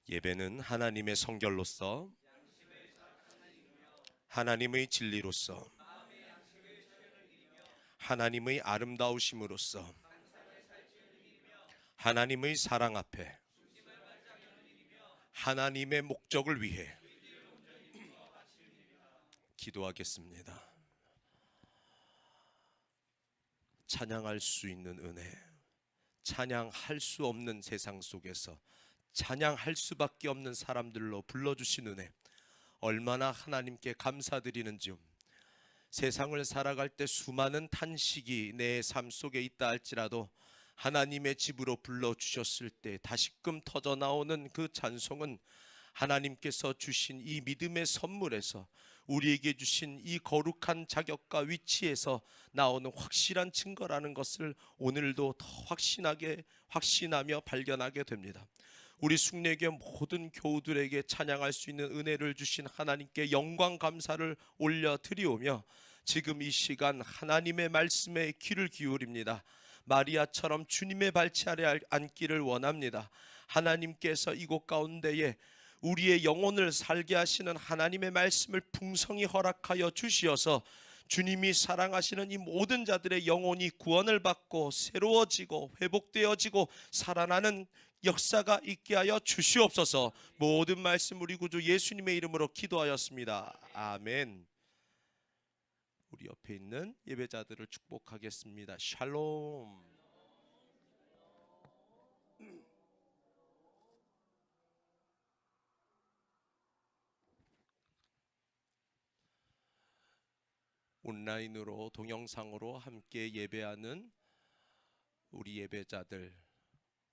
예배는 하나님의 성결로서, 하나님의 진리로서, 하나님의 아름다우심으로써, 하나님의 사랑 앞에, 하나님의 목적을 위해 기도하겠습니다. 찬양할 수 있는 은혜, 찬양할 수 없는 세상 속에서 찬양할 수밖에 없는 사람들로 불러주신 은혜, 얼마나 하나님께 감사드리는지요. 세상을 살아갈 때 수많은 탄식이 내 삶 속에 있다 할지라도 하나님의 집으로 불러주셨을 때 다시금 터져나오는 그 찬송은 하나님께서 주신 이 믿음의 선물에서, 우리에게 주신 이 거룩한 자격과 위치에서 나오는 확실한 증거라는 것을 오늘도 더 확신하며 발견하게 됩니다. 우리 순례교 모든 교우들에게 찬양할 수 있는 은혜를 주신 하나님께 영광 감사를 올려드리오며, 지금 이 시간 하나님의 말씀에 귀를 기울입니다. 마리아처럼 주님의 발치 아래 앉기를 원합니다. 하나님께서 이곳 가운데에 우리의 영혼을 살게 하시는 하나님의 말씀을 풍성히 허락하여 주시어서 주님이 사랑하시는 이 모든 자들의 영혼이 구원을 받고 새로워지고 회복되어지고 살아나는 역사가 있게 하여 주시옵소서. 모든 말씀 우리 구주 예수님의 이름으로 기도하였습니다. 아멘. 우리 옆에 있는 예배자들을 축복하겠습니다. 샬롬. 온라인으로 동영상으로 함께 예배하는 우리 예배자들,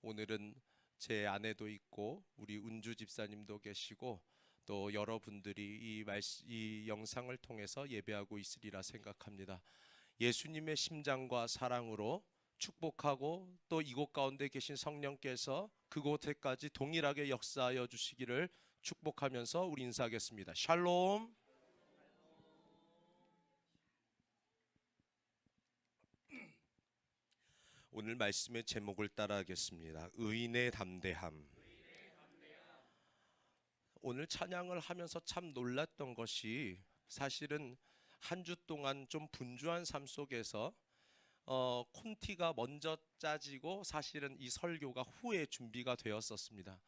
오늘은 제 아내도 있고 우리 운주 집사님도 계시고 또 여러분들이 이 영상을 통해서 예배하고 있으리라 생각합니다. 예수님의 심장과 사랑으로 축복하고 또 이곳 가운데 계신 성령께서 그곳에까지 동일하게 역사하여 주시기를 축복하면서 우리 인사하겠습니다. 샬롬. 오늘 말씀의 제목을 따라하겠습니다. 의인의 담대함. 오늘 찬양을 하면서 참 놀랐던 것이, 사실은 한 주 동안 좀 분주한 삶 속에서 콘티가 먼저 짜지고 사실은 이 설교가 후에 준비가 되었었습니다.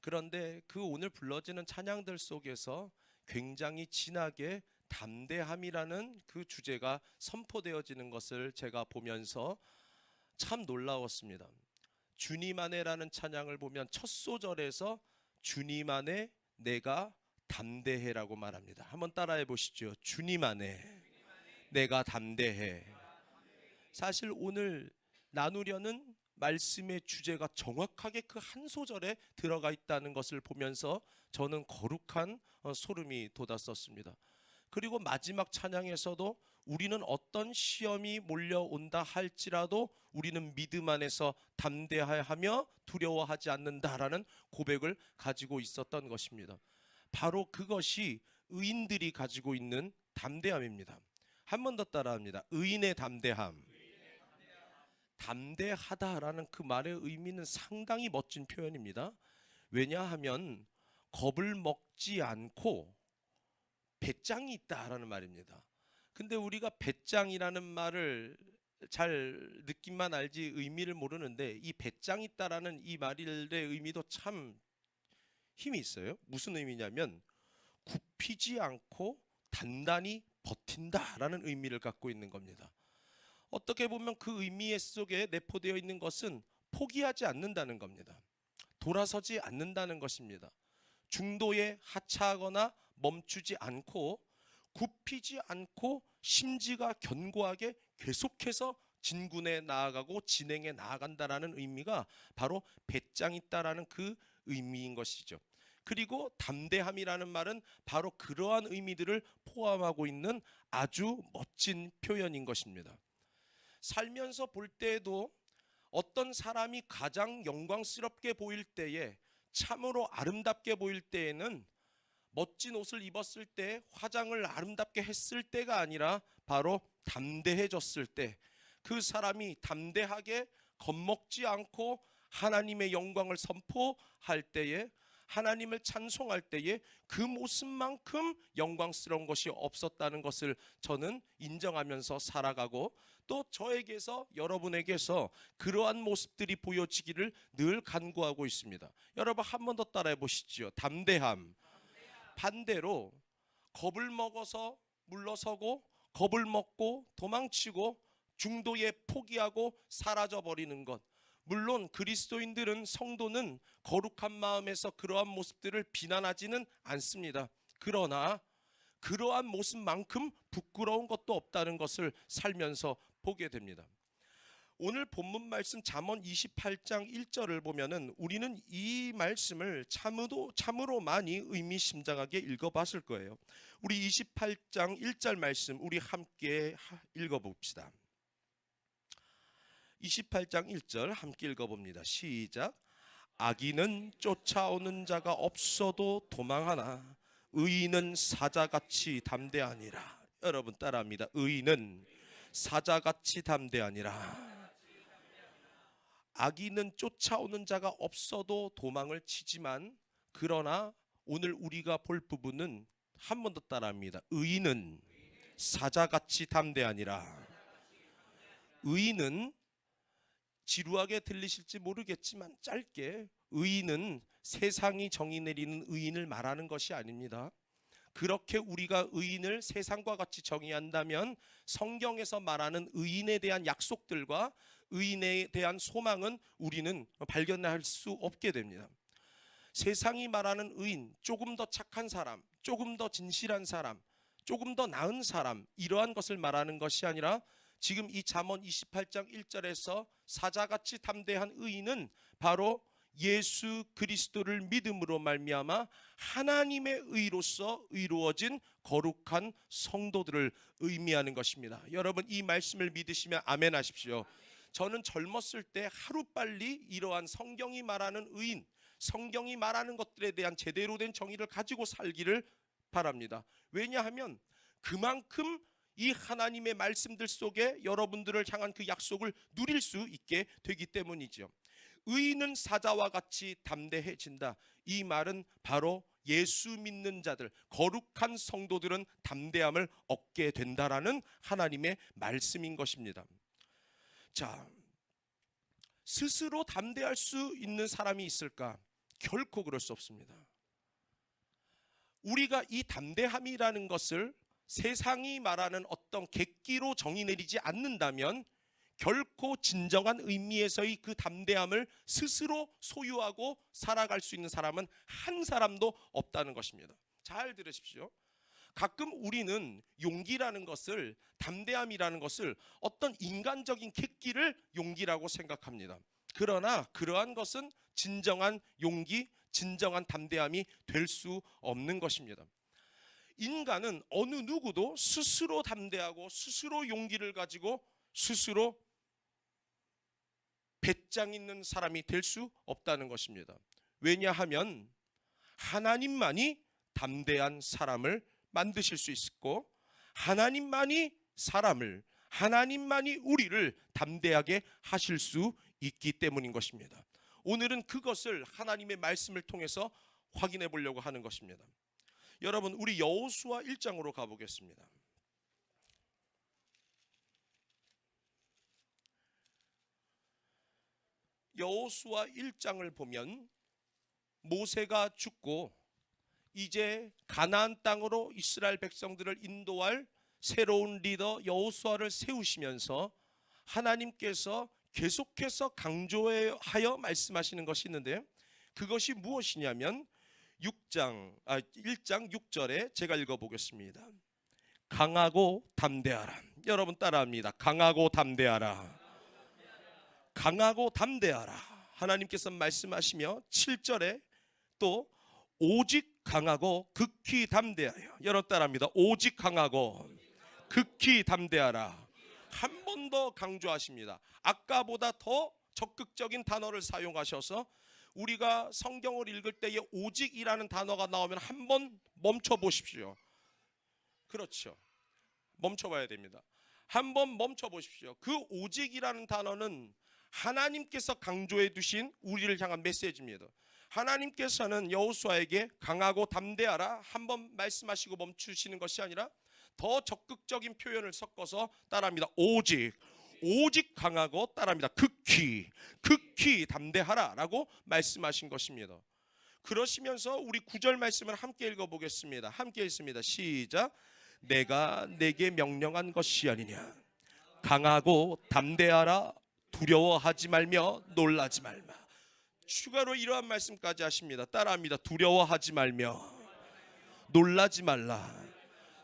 그런데 그 오늘 불러지는 찬양들 속에서 굉장히 진하게 담대함이라는 그 주제가 선포되어지는 것을 제가 보면서 참 놀라웠습니다. 주님 안에라는 찬양을 보면 첫 소절에서 주님 안에 내가 담대해라고 말합니다. 한번 따라해 보시죠. 주님 안에 내가 담대해. 사실 오늘 나누려는 말씀의 주제가 정확하게 그 한 소절에 들어가 있다는 것을 보면서 저는 거룩한 소름이 돋았었습니다. 그리고 마지막 찬양에서도 우리는 어떤 시험이 몰려온다 할지라도 우리는 믿음 안에서 담대하며 두려워하지 않는다라는 고백을 가지고 있었던 것입니다. 바로 그것이 의인들이 가지고 있는 담대함입니다. 한 번 더 따라합니다. 의인의 담대함. 담대하다라는 그 말의 의미는 상당히 멋진 표현입니다. 왜냐하면 겁을 먹지 않고 배짱이 있다라는 말입니다. 근데 우리가 배짱이라는 말을 잘 느낌만 알지 의미를 모르는데, 이 배짱 있다라는 이 말의 의미도 참 힘이 있어요. 무슨 의미냐면 굽히지 않고 단단히 버틴다라는 의미를 갖고 있는 겁니다. 어떻게 보면 그 의미 속에 내포되어 있는 것은 포기하지 않는다는 겁니다. 돌아서지 않는다는 것입니다. 중도에 하차하거나 멈추지 않고 굽히지 않고 심지가 견고하게 계속해서 진군해 나아가고 진행해 나아간다라는 의미가 바로 배짱 있다라는 그 의미인 것이죠. 그리고 담대함이라는 말은 바로 그러한 의미들을 포함하고 있는 아주 멋진 표현인 것입니다. 살면서 볼 때에도 어떤 사람이 가장 영광스럽게 보일 때에, 참으로 아름답게 보일 때에는 멋진 옷을 입었을 때, 화장을 아름답게 했을 때가 아니라 바로 담대해졌을 때, 그 사람이 담대하게 겁먹지 않고 하나님의 영광을 선포할 때에 하나님을 찬송할 때에 그 모습만큼 영광스러운 것이 없었다는 것을 저는 인정하면서 살아가고, 또 저에게서 여러분에게서 그러한 모습들이 보여지기를 늘 간구하고 있습니다. 여러분 한 번 더 따라해 보시죠. 담대함. 반대로 겁을 먹어서 물러서고, 겁을 먹고 도망치고 중도에 포기하고 사라져버리는 것. 물론 그리스도인들은, 성도는 거룩한 마음에서 그러한 모습들을 비난하지는 않습니다. 그러나 그러한 모습만큼 부끄러운 것도 없다는 것을 살면서 보게 됩니다. 오늘 본문 말씀 잠언 28장 1절을 보면은 우리는 이 말씀을 참으로 많이 의미심장하게 읽어봤을 거예요. 우리 28장 1절 말씀 우리 함께 읽어봅시다. 28장 1절 함께 읽어봅니다. 시작. 악인은 쫓아오는 자가 없어도 도망하나 의인은 사자같이 담대하니라. 여러분 따라합니다. 의인은 사자같이 담대하니라. 악인은 쫓아오는 자가 없어도 도망을 치지만, 그러나 오늘 우리가 볼 부분은 한 번 더 따라합니다. 의인은 사자같이 담대하니라. 의인은, 지루하게 들리실지 모르겠지만 짧게, 의인은 세상이 정의 내리는 의인을 말하는 것이 아닙니다. 그렇게 우리가 의인을 세상과 같이 정의한다면 성경에서 말하는 의인에 대한 약속들과 의인에 대한 소망은 우리는 발견할 수 없게 됩니다. 세상이 말하는 의인, 조금 더 착한 사람, 조금 더 진실한 사람, 조금 더 나은 사람, 이러한 것을 말하는 것이 아니라 지금 이 잠언 28장 1절에서 사자같이 담대한 의인은 바로 예수 그리스도를 믿음으로 말미암아 하나님의 의로서 이루어진 거룩한 성도들을 의미하는 것입니다. 여러분 이 말씀을 믿으시면 아멘 하십시오. 저는 젊었을 때 하루빨리 이러한 성경이 말하는 의인, 성경이 말하는 것들에 대한 제대로 된 정의를 가지고 살기를 바랍니다. 왜냐하면 그만큼 이 하나님의 말씀들 속에 여러분들을 향한 그 약속을 누릴 수 있게 되기 때문이죠. 의인은 사자와 같이 담대해진다. 이 말은 바로 예수 믿는 자들, 거룩한 성도들은 담대함을 얻게 된다라는 하나님의 말씀인 것입니다. 자, 스스로 담대할 수 있는 사람이 있을까? 결코 그럴 수 없습니다. 우리가 이 담대함이라는 것을 세상이 말하는 어떤 객기로 정의 내리지 않는다면 결코 진정한 의미에서의 그 담대함을 스스로 소유하고 살아갈 수 있는 사람은 한 사람도 없다는 것입니다. 잘 들으십시오. 가끔 우리는 용기라는 것을, 담대함이라는 것을 어떤 인간적인 객기를 용기라고 생각합니다. 그러나 그러한 것은 진정한 용기, 진정한 담대함이 될 수 없는 것입니다. 인간은 어느 누구도 스스로 담대하고 스스로 용기를 가지고 스스로 배짱 있는 사람이 될 수 없다는 것입니다. 왜냐하면 하나님만이 담대한 사람을 만드실 수 있고, 하나님만이 하나님만이 우리를 담대하게 하실 수 있기 때문인 것입니다. 오늘은 그것을 하나님의 말씀을 통해서 확인해 보려고 하는 것입니다. 여러분 우리 여호수아 1장으로 가보겠습니다. 여호수아 1장을 보면 모세가 죽고 이제 가나안 땅으로 이스라엘 백성들을 인도할 새로운 리더 여호수아를 세우시면서 하나님께서 계속해서 강조하여 말씀하시는 것이 있는데, 그것이 무엇이냐면 1장 6절에 제가 읽어보겠습니다. 강하고 담대하라. 여러분 따라합니다. 강하고 담대하라. 강하고 담대하라. 하나님께서 말씀하시며 7절에 또 오직 강하고 극히 담대하여. 여러분 따라합니다. 오직 강하고 극히 담대하라. 한 번 더 강조하십니다. 아까보다 더 적극적인 단어를 사용하셔서 우리가 성경을 읽을 때에 오직이라는 단어가 나오면 한 번 멈춰 보십시오. 그렇죠. 멈춰봐야 됩니다. 한 번 멈춰 보십시오. 그 오직이라는 단어는 하나님께서 강조해 두신 우리를 향한 메시지입니다. 하나님께서는 여호수아에게 강하고 담대하라 한번 말씀하시고 멈추시는 것이 아니라 더 적극적인 표현을 섞어서 따라합니다. 오직 강하고 따라합니다. 극히 담대하라 라고 말씀하신 것입니다. 그러시면서 우리 9절 말씀을 함께 읽어보겠습니다. 함께 읽습니다. 시작. 내가 내게 명령한 것이 아니냐. 강하고 담대하라. 두려워하지 말며 놀라지 말마. 추가로 이러한 말씀까지 하십니다. 따라합니다. 두려워하지 말며 놀라지 말라.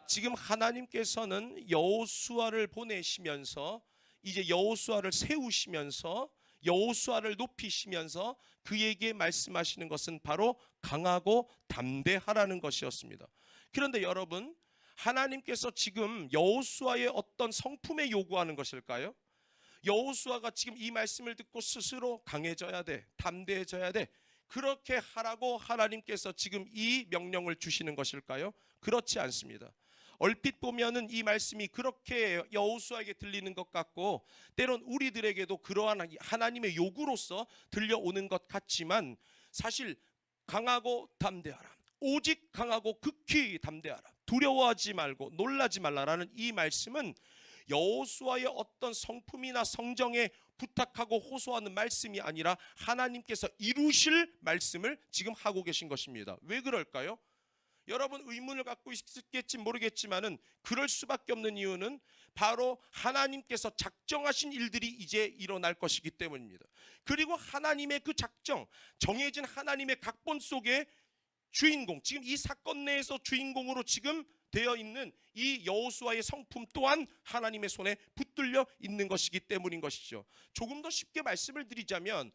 지금 하나님께서는 여호수아를 보내시면서 이제 여호수아를 세우시면서 여호수아를 높이시면서 그에게 말씀하시는 것은 바로 강하고 담대하라는 것이었습니다. 그런데 여러분, 하나님께서 지금 여호수아의 어떤 성품에 요구하는 것일까요? 여호수아가 지금 이 말씀을 듣고 스스로 강해져야 돼, 담대해져야 돼, 그렇게 하라고 하나님께서 지금 이 명령을 주시는 것일까요? 그렇지 않습니다. 얼핏 보면은 이 말씀이 그렇게 여호수아에게 들리는 것 같고 때론 우리들에게도 그러한 하나님의 요구로서 들려오는 것 같지만 사실 강하고 담대하라, 오직 강하고 극히 담대하라, 두려워하지 말고 놀라지 말라라는 이 말씀은 여호수아의 어떤 성품이나 성정에 부탁하고 호소하는 말씀이 아니라 하나님께서 이루실 말씀을 지금 하고 계신 것입니다. 왜 그럴까요? 여러분 의문을 갖고 있을지 모르겠지만은 그럴 수밖에 없는 이유는 바로 하나님께서 작정하신 일들이 이제 일어날 것이기 때문입니다. 그리고 하나님의 그 작정, 정해진 하나님의 각본 속에 주인공, 지금 이 사건 내에서 주인공으로 지금 되어 있는 이 여호수아의 성품 또한 하나님의 손에 붙들려 있는 것이기 때문인 것이죠. 조금 더 쉽게 말씀을 드리자면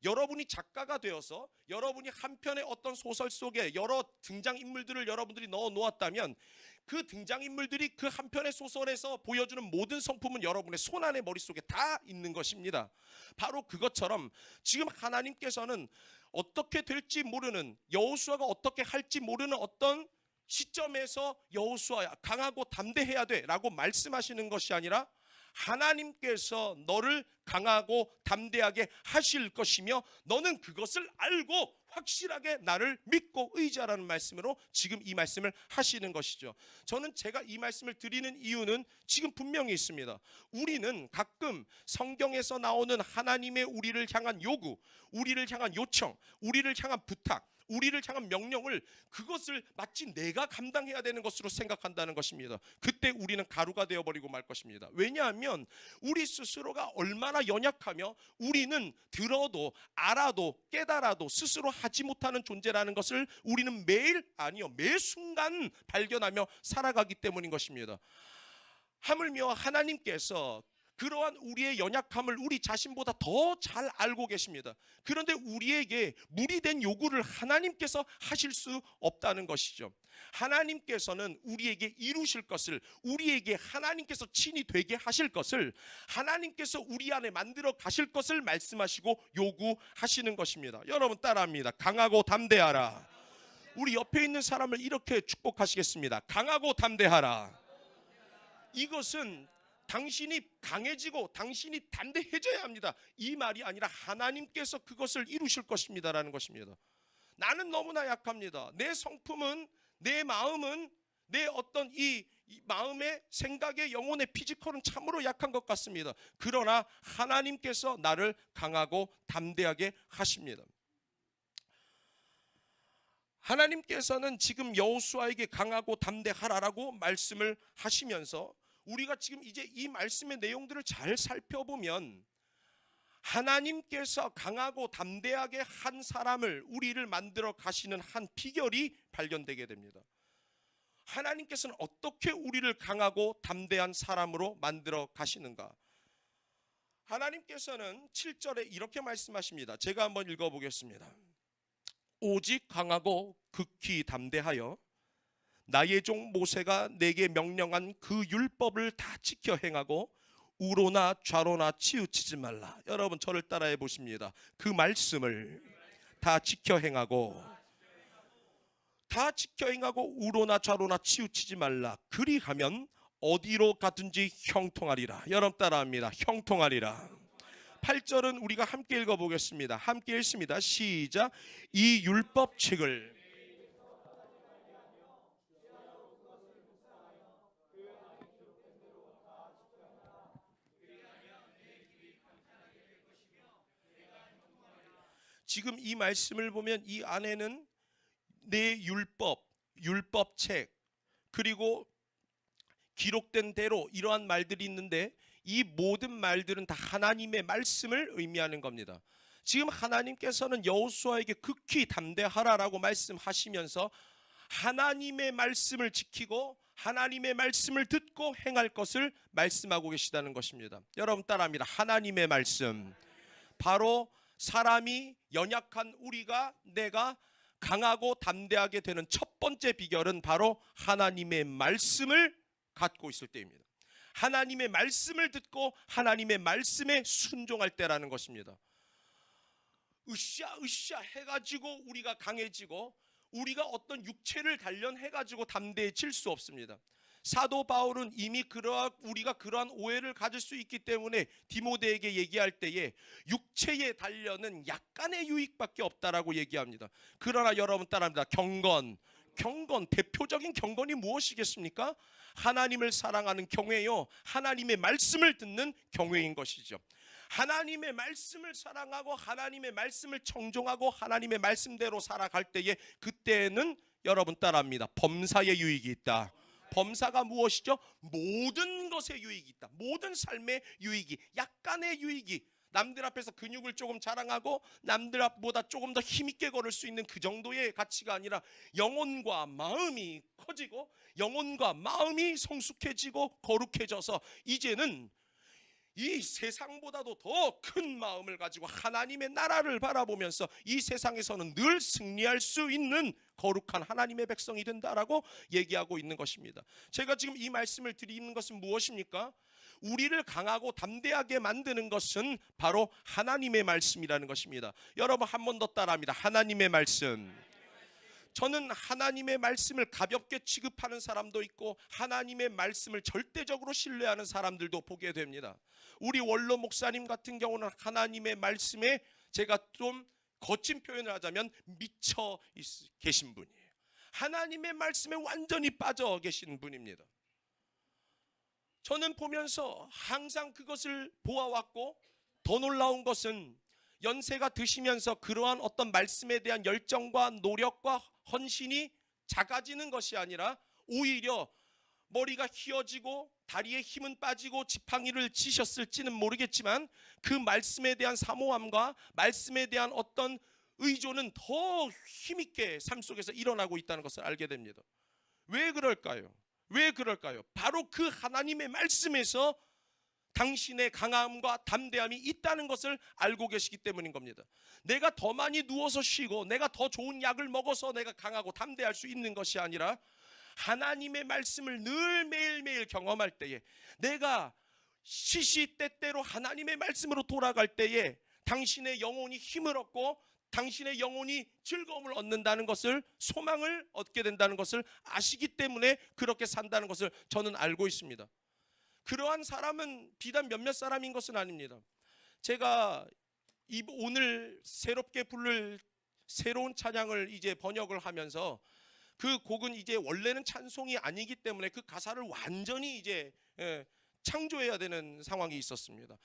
여러분이 작가가 되어서 여러분이 한 편의 어떤 소설 속에 여러 등장인물들을 여러분들이 넣어 놓았다면 그 등장인물들이 그 한 편의 소설에서 보여주는 모든 성품은 여러분의 손안의 머릿속에 다 있는 것입니다. 바로 그것처럼 지금 하나님께서는 어떻게 될지 모르는, 여호수아가 어떻게 할지 모르는 어떤 시점에서 여호수아야 강하고 담대해야 돼 라고 말씀하시는 것이 아니라 하나님께서 너를 강하고 담대하게 하실 것이며 너는 그것을 알고 확실하게 나를 믿고 의지하라는 말씀으로 지금 이 말씀을 하시는 것이죠. 저는 제가 이 말씀을 드리는 이유는 지금 분명히 있습니다. 우리는 가끔 성경에서 나오는 하나님의 우리를 향한 요구, 우리를 향한 요청, 우리를 향한 부탁, 우리를 향한 명령을 그것을 마치 내가 감당해야 되는 것으로 생각한다는 것입니다. 그때 우리는 가루가 되어버리고 말 것입니다. 왜냐하면 우리 스스로가 얼마나 연약하며 우리는 들어도 알아도 깨달아도 스스로 하지 못하는 존재라는 것을 우리는 매일 아니요 매 순간 발견하며 살아가기 때문인 것입니다. 하물며 하나님께서 그러한 우리의 연약함을 우리 자신보다 더 잘 알고 계십니다. 그런데 우리에게 무리된 요구를 하나님께서 하실 수 없다는 것이죠. 하나님께서는 우리에게 이루실 것을, 우리에게 하나님께서 친히 되게 하실 것을, 하나님께서 우리 안에 만들어 가실 것을 말씀하시고 요구하시는 것입니다. 여러분 따라합니다. 강하고 담대하라. 우리 옆에 있는 사람을 이렇게 축복하시겠습니다. 강하고 담대하라. 이것은 당신이 강해지고 당신이 담대해져야 합니다. 이 말이 아니라 하나님께서 그것을 이루실 것입니다라는 것입니다. 나는 너무나 약합니다. 내 성품은, 내 마음은, 내 어떤 이 마음의 생각의 영혼의 피지컬은 참으로 약한 것 같습니다. 그러나 하나님께서 나를 강하고 담대하게 하십니다. 하나님께서는 지금 여호수아에게 강하고 담대하라라고 말씀을 하시면서 우리가 지금 이제 이 말씀의 내용들을 잘 살펴보면 하나님께서 강하고 담대하게 한 사람을, 우리를 만들어 가시는 한 비결이 발견되게 됩니다. 하나님께서는 어떻게 우리를 강하고 담대한 사람으로 만들어 가시는가? 하나님께서는 7절에 이렇게 말씀하십니다. 제가 한번 읽어보겠습니다. 오직 강하고 극히 담대하여 나의 종 모세가 내게 명령한 그 율법을 다 지켜 행하고 우로나 좌로나 치우치지 말라. 여러분 저를 따라해 보십니다. 그 말씀을 다 지켜 행하고 우로나 좌로나 치우치지 말라. 그리하면 어디로 가든지 형통하리라. 여러분 따라합니다. 형통하리라. 8절은 우리가 함께 읽어보겠습니다. 함께 읽습니다. 시작. 이 율법책을 지금 이 말씀을 보면 이 안에는 내 율법책 그리고 기록된 대로 이러한 말들이 있는데 이 모든 말들은 다 하나님의 말씀을 의미하는 겁니다. 지금 하나님께서는 여호수아에게 극히 담대하라라고 말씀하시면서 하나님의 말씀을 지키고 하나님의 말씀을 듣고 행할 것을 말씀하고 계시다는 것입니다. 여러분 따라합니다. 하나님의 말씀. 바로 사람이 연약한 우리가 내가 강하고 담대하게 되는 첫 번째 비결은 바로 하나님의 말씀을 갖고 있을 때입니다. 하나님의 말씀을 듣고 하나님의 말씀에 순종할 때라는 것입니다. 으쌰 해가지고 우리가 강해지고 우리가 어떤 육체를 단련해가지고 담대해질 수 없습니다. 사도 바울은 이미 우리가 그러한 오해를 가질 수 있기 때문에 디모데에게 얘기할 때에 육체의 단련은 약간의 유익밖에 없다라고 얘기합니다. 그러나 여러분 따라합니다. 경건, 대표적인 경건이 무엇이겠습니까? 하나님을 사랑하는 경외요, 하나님의 말씀을 듣는 경외인 것이죠. 하나님의 말씀을 사랑하고 하나님의 말씀을 청종하고 하나님의 말씀대로 살아갈 때에 그때는 여러분 따라합니다. 범사의 유익이 있다. 범사가 무엇이죠? 모든 것의 유익이 있다. 모든 삶의 유익이, 약간의 유익이, 남들 앞에서 근육을 조금 자랑하고 남들 앞보다 조금 더 힘있게 걸을 수 있는 그 정도의 가치가 아니라 영혼과 마음이 커지고 영혼과 마음이 성숙해지고 거룩해져서 이제는 이 세상보다도 더 큰 마음을 가지고 하나님의 나라를 바라보면서 이 세상에서는 늘 승리할 수 있는 거룩한 하나님의 백성이 된다라고 얘기하고 있는 것입니다. 제가 지금 이 말씀을 드리는 것은 무엇입니까? 우리를 강하고 담대하게 만드는 것은 바로 하나님의 말씀이라는 것입니다. 여러분 한 번 더 따라합니다. 하나님의 말씀. 저는 하나님의 말씀을 가볍게 취급하는 사람도 있고 하나님의 말씀을 절대적으로 신뢰하는 사람들도 보게 됩니다. 우리 원로 목사님 같은 경우는 하나님의 말씀에 제가 좀 거친 표현을 하자면 미쳐 계신 분이에요. 하나님의 말씀에 완전히 빠져 계신 분입니다. 저는 보면서 항상 그것을 보아왔고 더 놀라운 것은 연세가 드시면서 그러한 어떤 말씀에 대한 열정과 노력과 헌신이 작아지는 것이 아니라 오히려 머리가 휘어지고 다리에 힘은 빠지고 지팡이를 치셨을지는 모르겠지만 그 말씀에 대한 사모함과 말씀에 대한 어떤 의존은 더 힘있게 삶 속에서 일어나고 있다는 것을 알게 됩니다. 왜 그럴까요? 바로 그 하나님의 말씀에서 당신의 강함과 담대함이 있다는 것을 알고 계시기 때문인 겁니다. 내가 더 많이 누워서 쉬고 내가 더 좋은 약을 먹어서 내가 강하고 담대할 수 있는 것이 아니라 하나님의 말씀을 늘 매일매일 경험할 때에 내가 시시때때로 하나님의 말씀으로 돌아갈 때에 당신의 영혼이 힘을 얻고 당신의 영혼이 즐거움을 얻는다는 것을, 소망을 얻게 된다는 것을 아시기 때문에 그렇게 산다는 것을 저는 알고 있습니다. 그러한 사람은 비단 몇몇 사람인 것은 아닙니다. 제가 오늘 새롭게 부를 새로운 찬양을 이제 번역을 하면서 그 곡은 이제 원래는 찬송이 아니기 때문에 그 가사를 완전히 이제 창조해야 되는 상황이 있었습니다.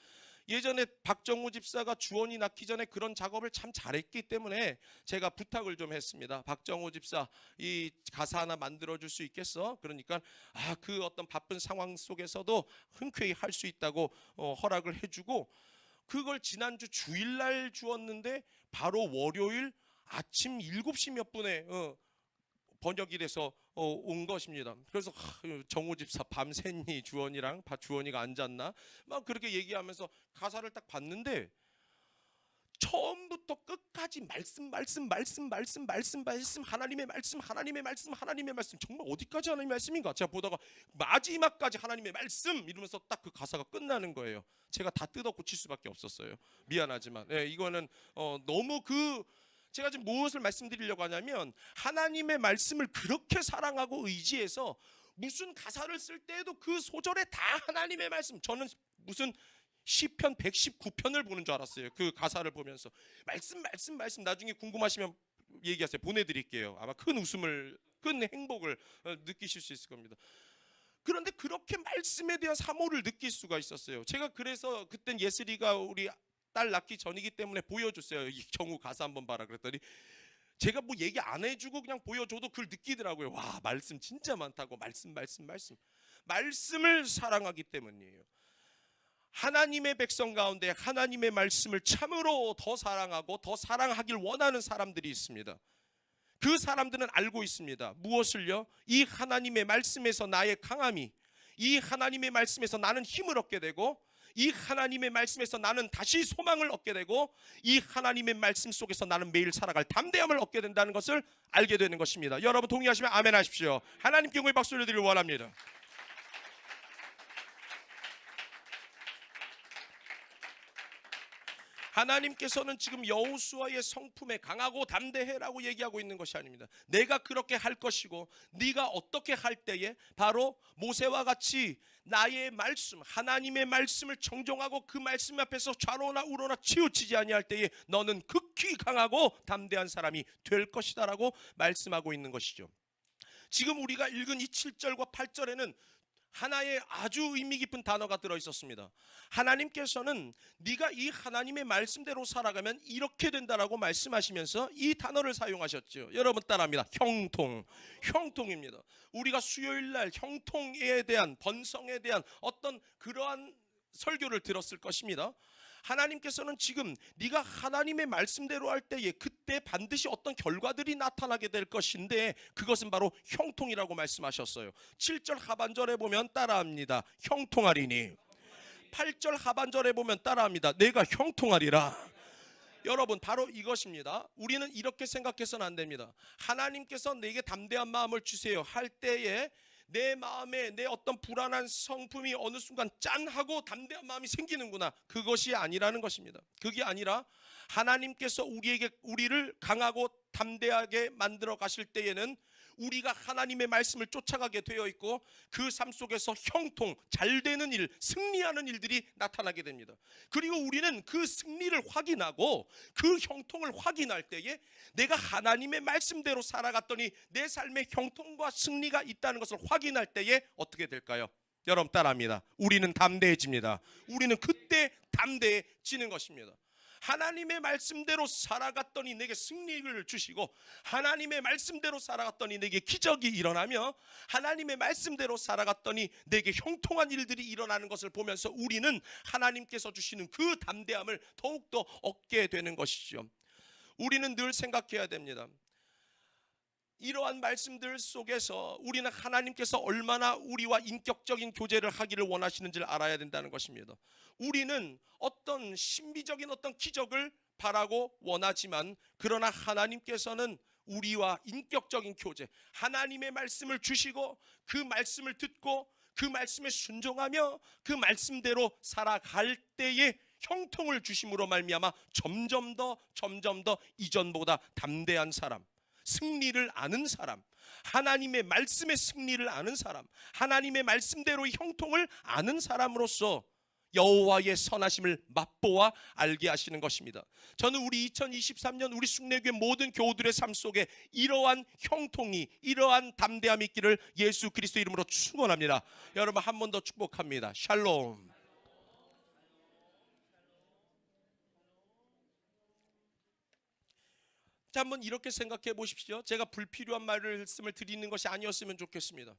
예전에 박정우 집사가 주원이 낳기 전에 그런 작업을 참 잘했기 때문에 제가 부탁을 좀 했습니다. 박정우 집사, 이 가사 하나 만들어 줄 수 있겠어? 그러니까 그 어떤 바쁜 상황 속에서도 흔쾌히 할 수 있다고 허락을 해주고, 그걸 지난주 주일날 주었는데 바로 월요일 아침 7시 몇 분에 번역이 돼서 온 것입니다. 그래서 정우 집사 밤샜니 주원이랑 주원이가 앉았나 막 그렇게 얘기하면서 가사를 딱 봤는데 처음부터 끝까지 말씀 하나님의 말씀 정말 어디까지 하나님의 말씀인가 제가 보다가 마지막까지 하나님의 말씀 이러면서 딱 그 가사가 끝나는 거예요. 제가 다 뜯어 고칠 수밖에 없었어요. 미안하지만 이거는 너무 제가 지금 무엇을 말씀드리려고 하냐면 하나님의 말씀을 그렇게 사랑하고 의지해서 무슨 가사를 쓸 때에도 그 소절에 다 하나님의 말씀, 저는 무슨 시편 119편을 보는 줄 알았어요. 그 가사를 보면서 말씀 나중에 궁금하시면 얘기하세요. 보내드릴게요. 아마 큰 웃음을, 큰 행복을 느끼실 수 있을 겁니다. 그런데 그렇게 말씀에 대한 사모를 느낄 수가 있었어요. 제가 그래서 그땐 예슬이가 우리 딸 낳기 전이기 때문에 보여줬어요. 이 경우 가사 한번 봐라 그랬더니 제가 뭐 얘기 안 해주고 그냥 보여줘도 그걸 느끼더라고요. 와, 말씀 진짜 많다고. 말씀을 사랑하기 때문이에요. 하나님의 백성 가운데 하나님의 말씀을 참으로 더 사랑하고 더 사랑하길 원하는 사람들이 있습니다. 그 사람들은 알고 있습니다. 무엇을요? 이 하나님의 말씀에서 나의 강함이, 이 하나님의 말씀에서 나는 힘을 얻게 되고, 이 하나님의 말씀에서 나는 다시 소망을 얻게 되고, 이 하나님의 말씀 속에서 나는 매일 살아갈 담대함을 얻게 된다는 것을 알게 되는 것입니다. 여러분 동의하시면 아멘 하십시오. 하나님께 영광의 박수를 드리길 원합니다. 하나님께서는 지금 여호수아의 성품에 강하고 담대해라고 얘기하고 있는 것이 아닙니다. 내가 그렇게 할 것이고 네가 어떻게 할 때에 바로 모세와 같이 나의 말씀, 하나님의 말씀을 정정하고 그 말씀 앞에서 좌로나 우로나 치우치지 아니할 때에 너는 극히 강하고 담대한 사람이 될 것이다 라고 말씀하고 있는 것이죠. 지금 우리가 읽은 이 7절과 8절에는 하나의 아주 의미 깊은 단어가 들어있었습니다. 하나님께서는 네가 이 하나님의 말씀대로 살아가면 이렇게 된다라고 말씀하시면서 이 단어를 사용하셨죠. 여러분 따라합니다. 형통입니다. 우리가 수요일날 형통에 대한, 번성에 대한 어떤 그러한 설교를 들었을 것입니다. 하나님께서는 지금 네가 하나님의 말씀대로 할 때에 그때 반드시 어떤 결과들이 나타나게 될 것인데 그것은 바로 형통이라고 말씀하셨어요. 7절 하반절에 보면 따라합니다. 형통하리니. 8절 하반절에 보면 따라합니다. 내가 형통하리라. 여러분 바로 이것입니다. 우리는 이렇게 생각해서는 안 됩니다. 하나님께서 내게 담대한 마음을 주세요 할 때에 내 마음에 내 어떤 불안한 성품이 어느 순간 짠 하고 담대한 마음이 생기는구나. 그것이 아니라는 것입니다. 그게 아니라 하나님께서 우리를 강하고 담대하게 만들어 가실 때에는 우리가 하나님의 말씀을 쫓아가게 되어 있고 그 삶 속에서 형통, 잘 되는 일, 승리하는 일들이 나타나게 됩니다. 그리고 우리는 그 승리를 확인하고 그 형통을 확인할 때에 내가 하나님의 말씀대로 살아갔더니 내 삶에 형통과 승리가 있다는 것을 확인할 때에 어떻게 될까요? 여러분 따라합니다. 우리는 담대해집니다. 우리는 그때 담대해지는 것입니다. 하나님의 말씀대로 살아갔더니 내게 승리를 주시고 하나님의 말씀대로 살아갔더니 내게 기적이 일어나며 하나님의 말씀대로 살아갔더니 내게 형통한 일들이 일어나는 것을 보면서 우리는 하나님께서 주시는 그 담대함을 더욱더 얻게 되는 것이죠. 우리는 늘 생각해야 됩니다. 이러한 말씀들 속에서 우리는 하나님께서 얼마나 우리와 인격적인 교제를 하기를 원하시는지를 알아야 된다는 것입니다. 우리는 어떤 신비적인 어떤 기적을 바라고 원하지만 그러나 하나님께서는 우리와 인격적인 교제, 하나님의 말씀을 주시고 그 말씀을 듣고 그 말씀에 순종하며 그 말씀대로 살아갈 때에 형통을 주심으로 말미암아 점점 더 이전보다 담대한 사람, 승리를 아는 사람, 하나님의 말씀의 승리를 아는 사람, 하나님의 말씀대로의 형통을 아는 사람으로서 여호와의 선하심을 맛보아 알게 하시는 것입니다. 저는 우리 2023년 우리 순례교회 모든 교우들의 삶 속에 이러한 형통이, 이러한 담대함이 있기를 예수 그리스도 이름으로 축원합니다. 여러분 한 번 더 축복합니다. 샬롬. 자, 한번 이렇게 생각해 보십시오. 제가 불필요한 말씀을 드리는 것이 아니었으면 좋겠습니다.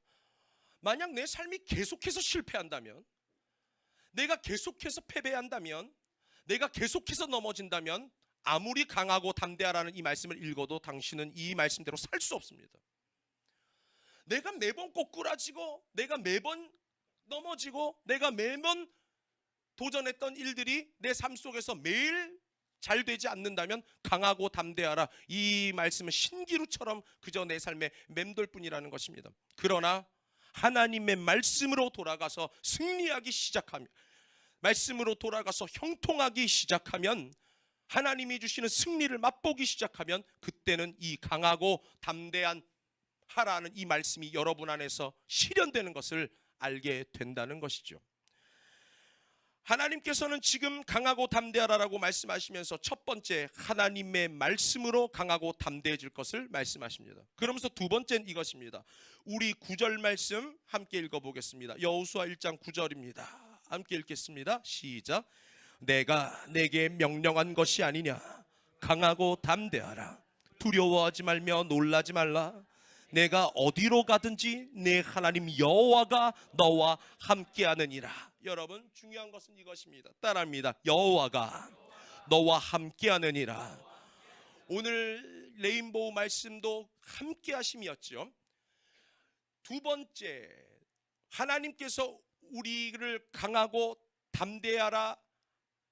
만약 내 삶이 계속해서 실패한다면, 내가 계속해서 패배한다면, 내가 계속해서 넘어진다면 아무리 강하고 담대하라는 이 말씀을 읽어도 당신은 이 말씀대로 살 수 없습니다. 내가 매번 꼬꾸라지고 내가 매번 넘어지고 내가 매번 도전했던 일들이 내 삶 속에서 매일 잘 되지 않는다면 강하고 담대하라, 이 말씀은 신기루처럼 그저 내 삶에 맴돌 뿐이라는 것입니다. 그러나 하나님의 말씀으로 돌아가서 승리하기 시작하면, 말씀으로 돌아가서 형통하기 시작하면, 하나님이 주시는 승리를 맛보기 시작하면 그때는 이 강하고 담대한 하라는 이 말씀이 여러분 안에서 실현되는 것을 알게 된다는 것이죠. 하나님께서는 지금 강하고 담대하라라고 말씀하시면서 첫 번째 하나님의 말씀으로 강하고 담대해질 것을 말씀하십니다. 그러면서 두 번째는 이것입니다. 우리 9절 말씀 함께 읽어보겠습니다. 여호수아 1장 9절입니다. 함께 읽겠습니다. 시작. 내가 내게 명령한 것이 아니냐. 강하고 담대하라. 두려워하지 말며 놀라지 말라. 내가 어디로 가든지 내 하나님 여호와가 너와 함께하느니라. 여러분, 중요한 것은 이것입니다. 따라합니다. 여호와가 너와 함께하느니라. 오늘 레인보우 말씀도 함께하심이었죠. 두 번째, 하나님께서 우리를 강하고 담대하라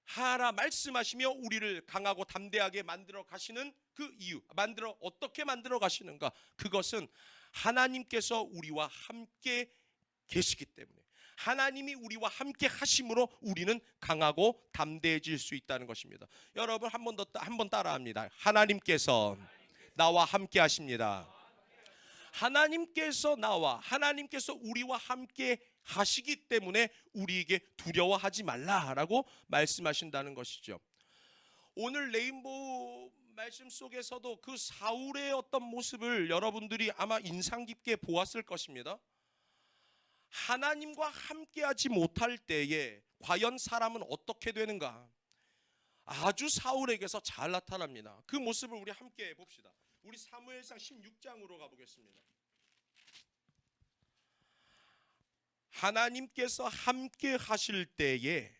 하라 말씀하시며 우리를 강하고 담대하게 만들어 가시는 그 이유, 어떻게 만들어 가시는가? 그것은 하나님께서 우리와 함께 계시기 때문에, 하나님이 우리와 함께 하심으로 우리는 강하고 담대해질 수 있다는 것입니다. 여러분, 한 번 따라합니다. 하나님께서 나와 함께 하십니다. 하나님께서 우리와 함께 하시기 때문에 우리에게 두려워하지 말라라고 말씀하신다는 것이죠. 오늘 레인보우 말씀 속에서도 그 사울의 어떤 모습을 여러분들이 아마 인상 깊게 보았을 것입니다. 하나님과 함께하지 못할 때에 과연 사람은 어떻게 되는가? 아주 사울에게서 잘 나타납니다. 그 모습을 우리 함께 봅시다. 우리 사무엘상 16장으로 가보겠습니다. 하나님께서 함께 하실 때에,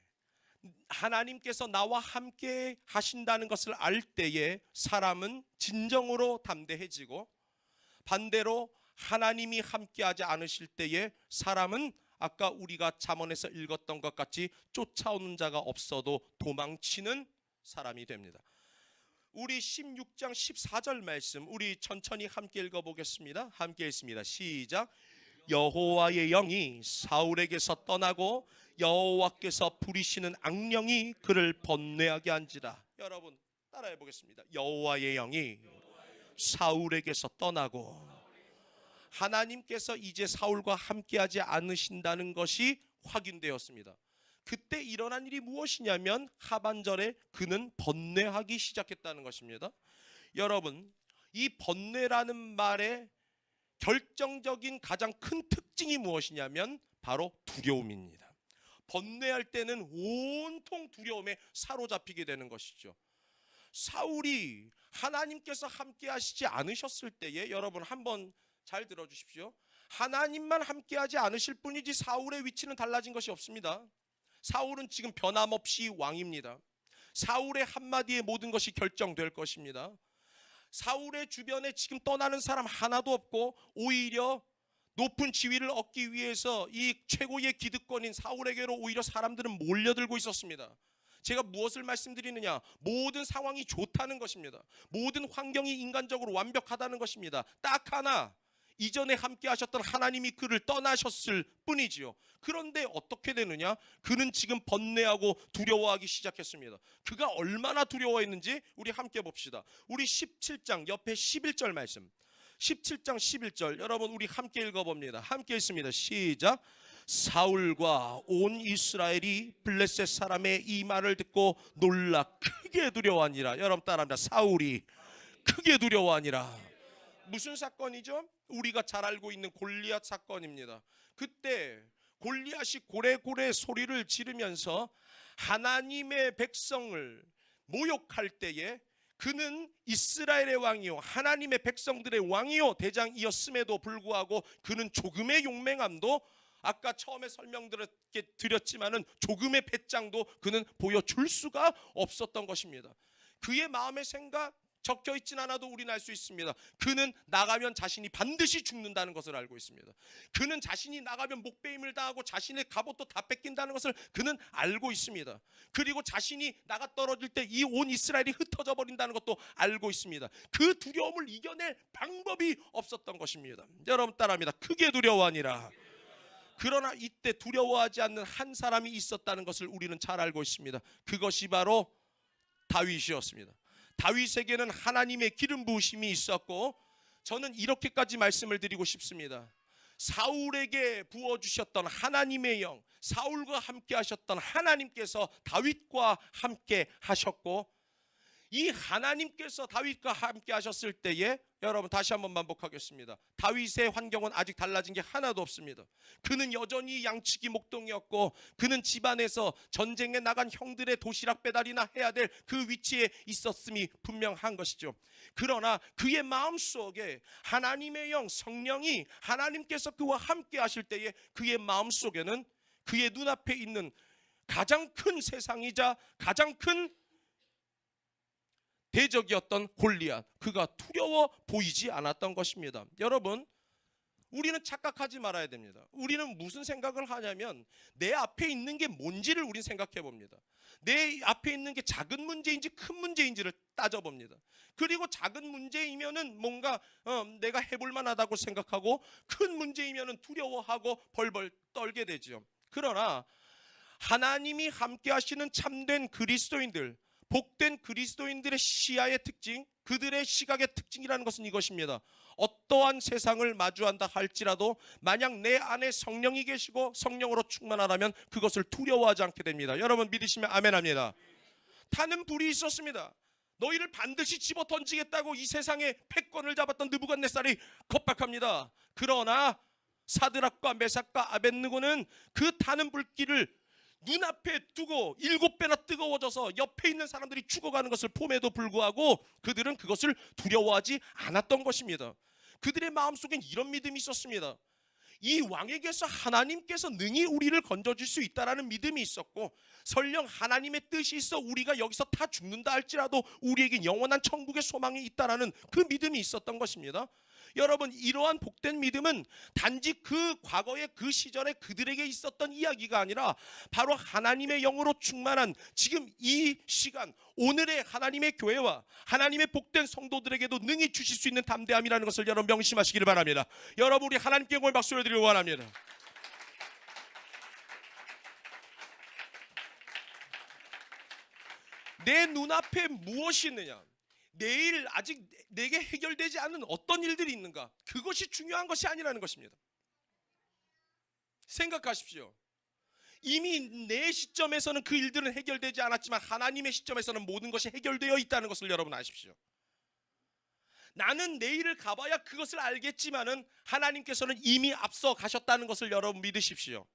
하나님께서 나와 함께 하신다는 것을 알 때에 사람은 진정으로 담대해지고, 반대로 하나님이 함께하지 않으실 때에 사람은 아까 우리가 잠언에서 읽었던 것 같이 쫓아오는 자가 없어도 도망치는 사람이 됩니다. 우리 16장 14절 말씀 우리 천천히 함께 읽어보겠습니다. 함께 읽습니다. 시작. 여호와의 영이 사울에게서 떠나고 여호와께서 부리시는 악령이 그를 번뇌하게 한지라. 여러분 따라해 보겠습니다. 여호와의 영이 사울에게서 떠나고, 하나님께서 이제 사울과 함께하지 않으신다는 것이 확인되었습니다. 그때 일어난 일이 무엇이냐면 하반절에 그는 번뇌하기 시작했다는 것입니다. 여러분, 이 번뇌라는 말의 결정적인 가장 큰 특징이 무엇이냐면 바로 두려움입니다. 번뇌할 때는 온통 두려움에 사로잡히게 되는 것이죠. 사울이 하나님께서 함께 하시지 않으셨을 때에, 여러분 한번 잘 들어주십시오. 하나님만 함께하지 않으실 뿐이지 사울의 위치는 달라진 것이 없습니다. 사울은 지금 변함없이 왕입니다. 사울의 한마디에 모든 것이 결정될 것입니다. 사울의 주변에 지금 떠나는 사람 하나도 없고, 오히려 높은 지위를 얻기 위해서 이 최고의 기득권인 사울에게로 오히려 사람들은 몰려들고 있었습니다. 제가 무엇을 말씀드리느냐? 모든 상황이 좋다는 것입니다. 모든 환경이 인간적으로 완벽하다는 것입니다. 딱 하나, 이전에 함께 하셨던 하나님이 그를 떠나셨을 뿐이지요. 그런데 어떻게 되느냐? 그는 지금 번뇌하고 두려워하기 시작했습니다. 그가 얼마나 두려워했는지 우리 함께 봅시다. 우리 17장 옆에 11절 말씀, 17장 11절 여러분 우리 함께 읽어봅니다. 함께 읽습니다. 시작. 사울과 온 이스라엘이 블레셋 사람의 이 말을 듣고 놀라 크게 두려워하니라. 여러분 따라합니다. 사울이 크게 두려워하니라. 무슨 사건이죠? 우리가 잘 알고 있는 골리앗 사건입니다. 그때 골리앗이 고래고래 소리를 지르면서 하나님의 백성을 모욕할 때에 그는 이스라엘의 왕이요 하나님의 백성들의 왕이요 대장이었음에도 불구하고 그는 조금의 용맹함도, 아까 처음에 설명드렸지만은 조금의 배짱도 그는 보여줄 수가 없었던 것입니다. 그의 마음의 생각 적혀 있진 않아도 우리는 알 수 있습니다. 그는 나가면 자신이 반드시 죽는다는 것을 알고 있습니다. 그는 자신이 나가면 목베임을 당하고 자신의 갑옷도 다 뺏긴다는 것을 그는 알고 있습니다. 그리고 자신이 나가 떨어질 때 이 온 이스라엘이 흩어져 버린다는 것도 알고 있습니다. 그 두려움을 이겨낼 방법이 없었던 것입니다. 여러분 따라합니다. 크게 두려워하니라. 그러나 이때 두려워하지 않는 한 사람이 있었다는 것을 우리는 잘 알고 있습니다. 그것이 바로 다윗이었습니다. 다윗에게는 하나님의 기름 부으심이 있었고, 저는 이렇게까지 말씀을 드리고 싶습니다. 사울에게 부어주셨던 하나님의 영, 사울과 함께 하셨던 하나님께서 다윗과 함께 하셨고, 이 하나님께서 다윗과 함께 하셨을 때에, 여러분 다시 한번 반복하겠습니다. 다윗의 환경은 아직 달라진 게 하나도 없습니다. 그는 여전히 양치기 목동이었고, 그는 집안에서 전쟁에 나간 형들의 도시락 배달이나 해야 될 그 위치에 있었음이 분명한 것이죠. 그러나 그의 마음속에 하나님의 영, 성령이, 하나님께서 그와 함께 하실 때에 그의 마음속에는 그의 눈앞에 있는 가장 큰 세상이자 가장 큰 대적이었던 골리앗, 그가 두려워 보이지 않았던 것입니다. 여러분, 우리는 착각하지 말아야 됩니다. 우리는 무슨 생각을 하냐면 내 앞에 있는 게 뭔지를 우리는 생각해 봅니다. 내 앞에 있는 게 작은 문제인지 큰 문제인지를 따져봅니다. 그리고 작은 문제이면은 뭔가 내가 해볼 만하다고 생각하고, 큰 문제이면은 두려워하고 벌벌 떨게 되죠. 그러나 하나님이 함께 하시는 참된 그리스도인들, 복된 그리스도인들의 시야의 특징, 그들의 시각의 특징이라는 것은 이것입니다. 어떠한 세상을 마주한다 할지라도 만약 내 안에 성령이 계시고 성령으로 충만하다면 그것을 두려워하지 않게 됩니다. 여러분 믿으시면 아멘합니다. 타는 불이 있었습니다. 너희를 반드시 집어 던지겠다고 이 세상에 패권을 잡았던 느부갓네살이 겁박합니다. 그러나 사드락과 메삭과 아벳느고는 그 타는 불길을 눈앞에 두고 7배나 뜨거워져서 옆에 있는 사람들이 죽어가는 것을 봄에도 불구하고 그들은 그것을 두려워하지 않았던 것입니다. 그들의 마음속엔 이런 믿음이 있었습니다. 이 왕에게서 하나님께서 능히 우리를 건져줄 수 있다라는 믿음이 있었고, 설령 하나님의 뜻이 있어 우리가 여기서 다 죽는다 할지라도 우리에게 영원한 천국의 소망이 있다라는 그 믿음이 있었던 것입니다. 여러분, 이러한 복된 믿음은 단지 그 과거의 그 시절에 그들에게 있었던 이야기가 아니라 바로 하나님의 영으로 충만한 지금 이 시간, 오늘의 하나님의 교회와 하나님의 복된 성도들에게도 능히 주실 수 있는 담대함이라는 것을 여러분 명심하시기를 바랍니다. 여러분, 우리 하나님께 영광을 박수를 드리기 원합니다. 내 눈앞에 무엇이 있느냐, 내일 아직 내게 해결되지 않은 어떤 일들이 있는가, 그것이 중요한 것이 아니라는 것입니다. 생각하십시오. 이미 내 시점에서는 그 일들은 해결되지 않았지만 하나님의 시점에서는 모든 것이 해결되어 있다는 것을 여러분 아십시오. 나는 내일을 가봐야 그것을 알겠지만은 하나님께서는 이미 앞서 가셨다는 것을 여러분 믿으십시오.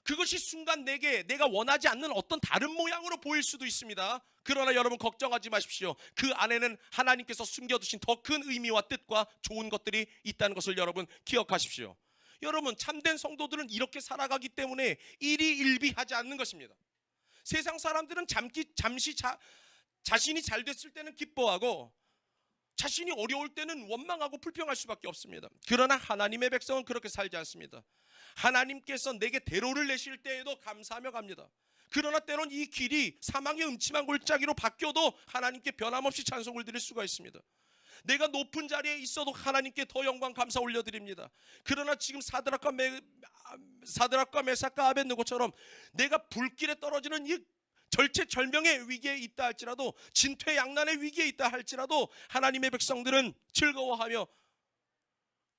그것이 순간 내가 원하지 않는 어떤 다른 모양으로 보일 수도 있습니다. 그러나 여러분 걱정하지 마십시오. 그 안에는 하나님께서 숨겨두신 더 큰 의미와 뜻과 좋은 것들이 있다는 것을 여러분 기억하십시오. 여러분, 참된 성도들은 이렇게 살아가기 때문에 일희일비하지 않는 것입니다. 세상 사람들은 잠시 자신이 잘 됐을 때는 기뻐하고 자신이 어려울 때는 원망하고 불평할 수밖에 없습니다. 그러나 하나님의 백성은 그렇게 살지 않습니다. 하나님께서 내게 대로를 내실 때에도 감사하며 갑니다. 그러나 때론 이 길이 사망의 음침한 골짜기로 바뀌어도 하나님께 변함없이 찬송을 드릴 수가 있습니다. 내가 높은 자리에 있어도 하나님께 더 영광 감사 올려드립니다. 그러나 지금 사드락과 메삭과 아벳느고처럼 내가 불길에 떨어지는 이 절체절명의 위기에 있다 할지라도, 진퇴양난의 위기에 있다 할지라도 하나님의 백성들은 즐거워하며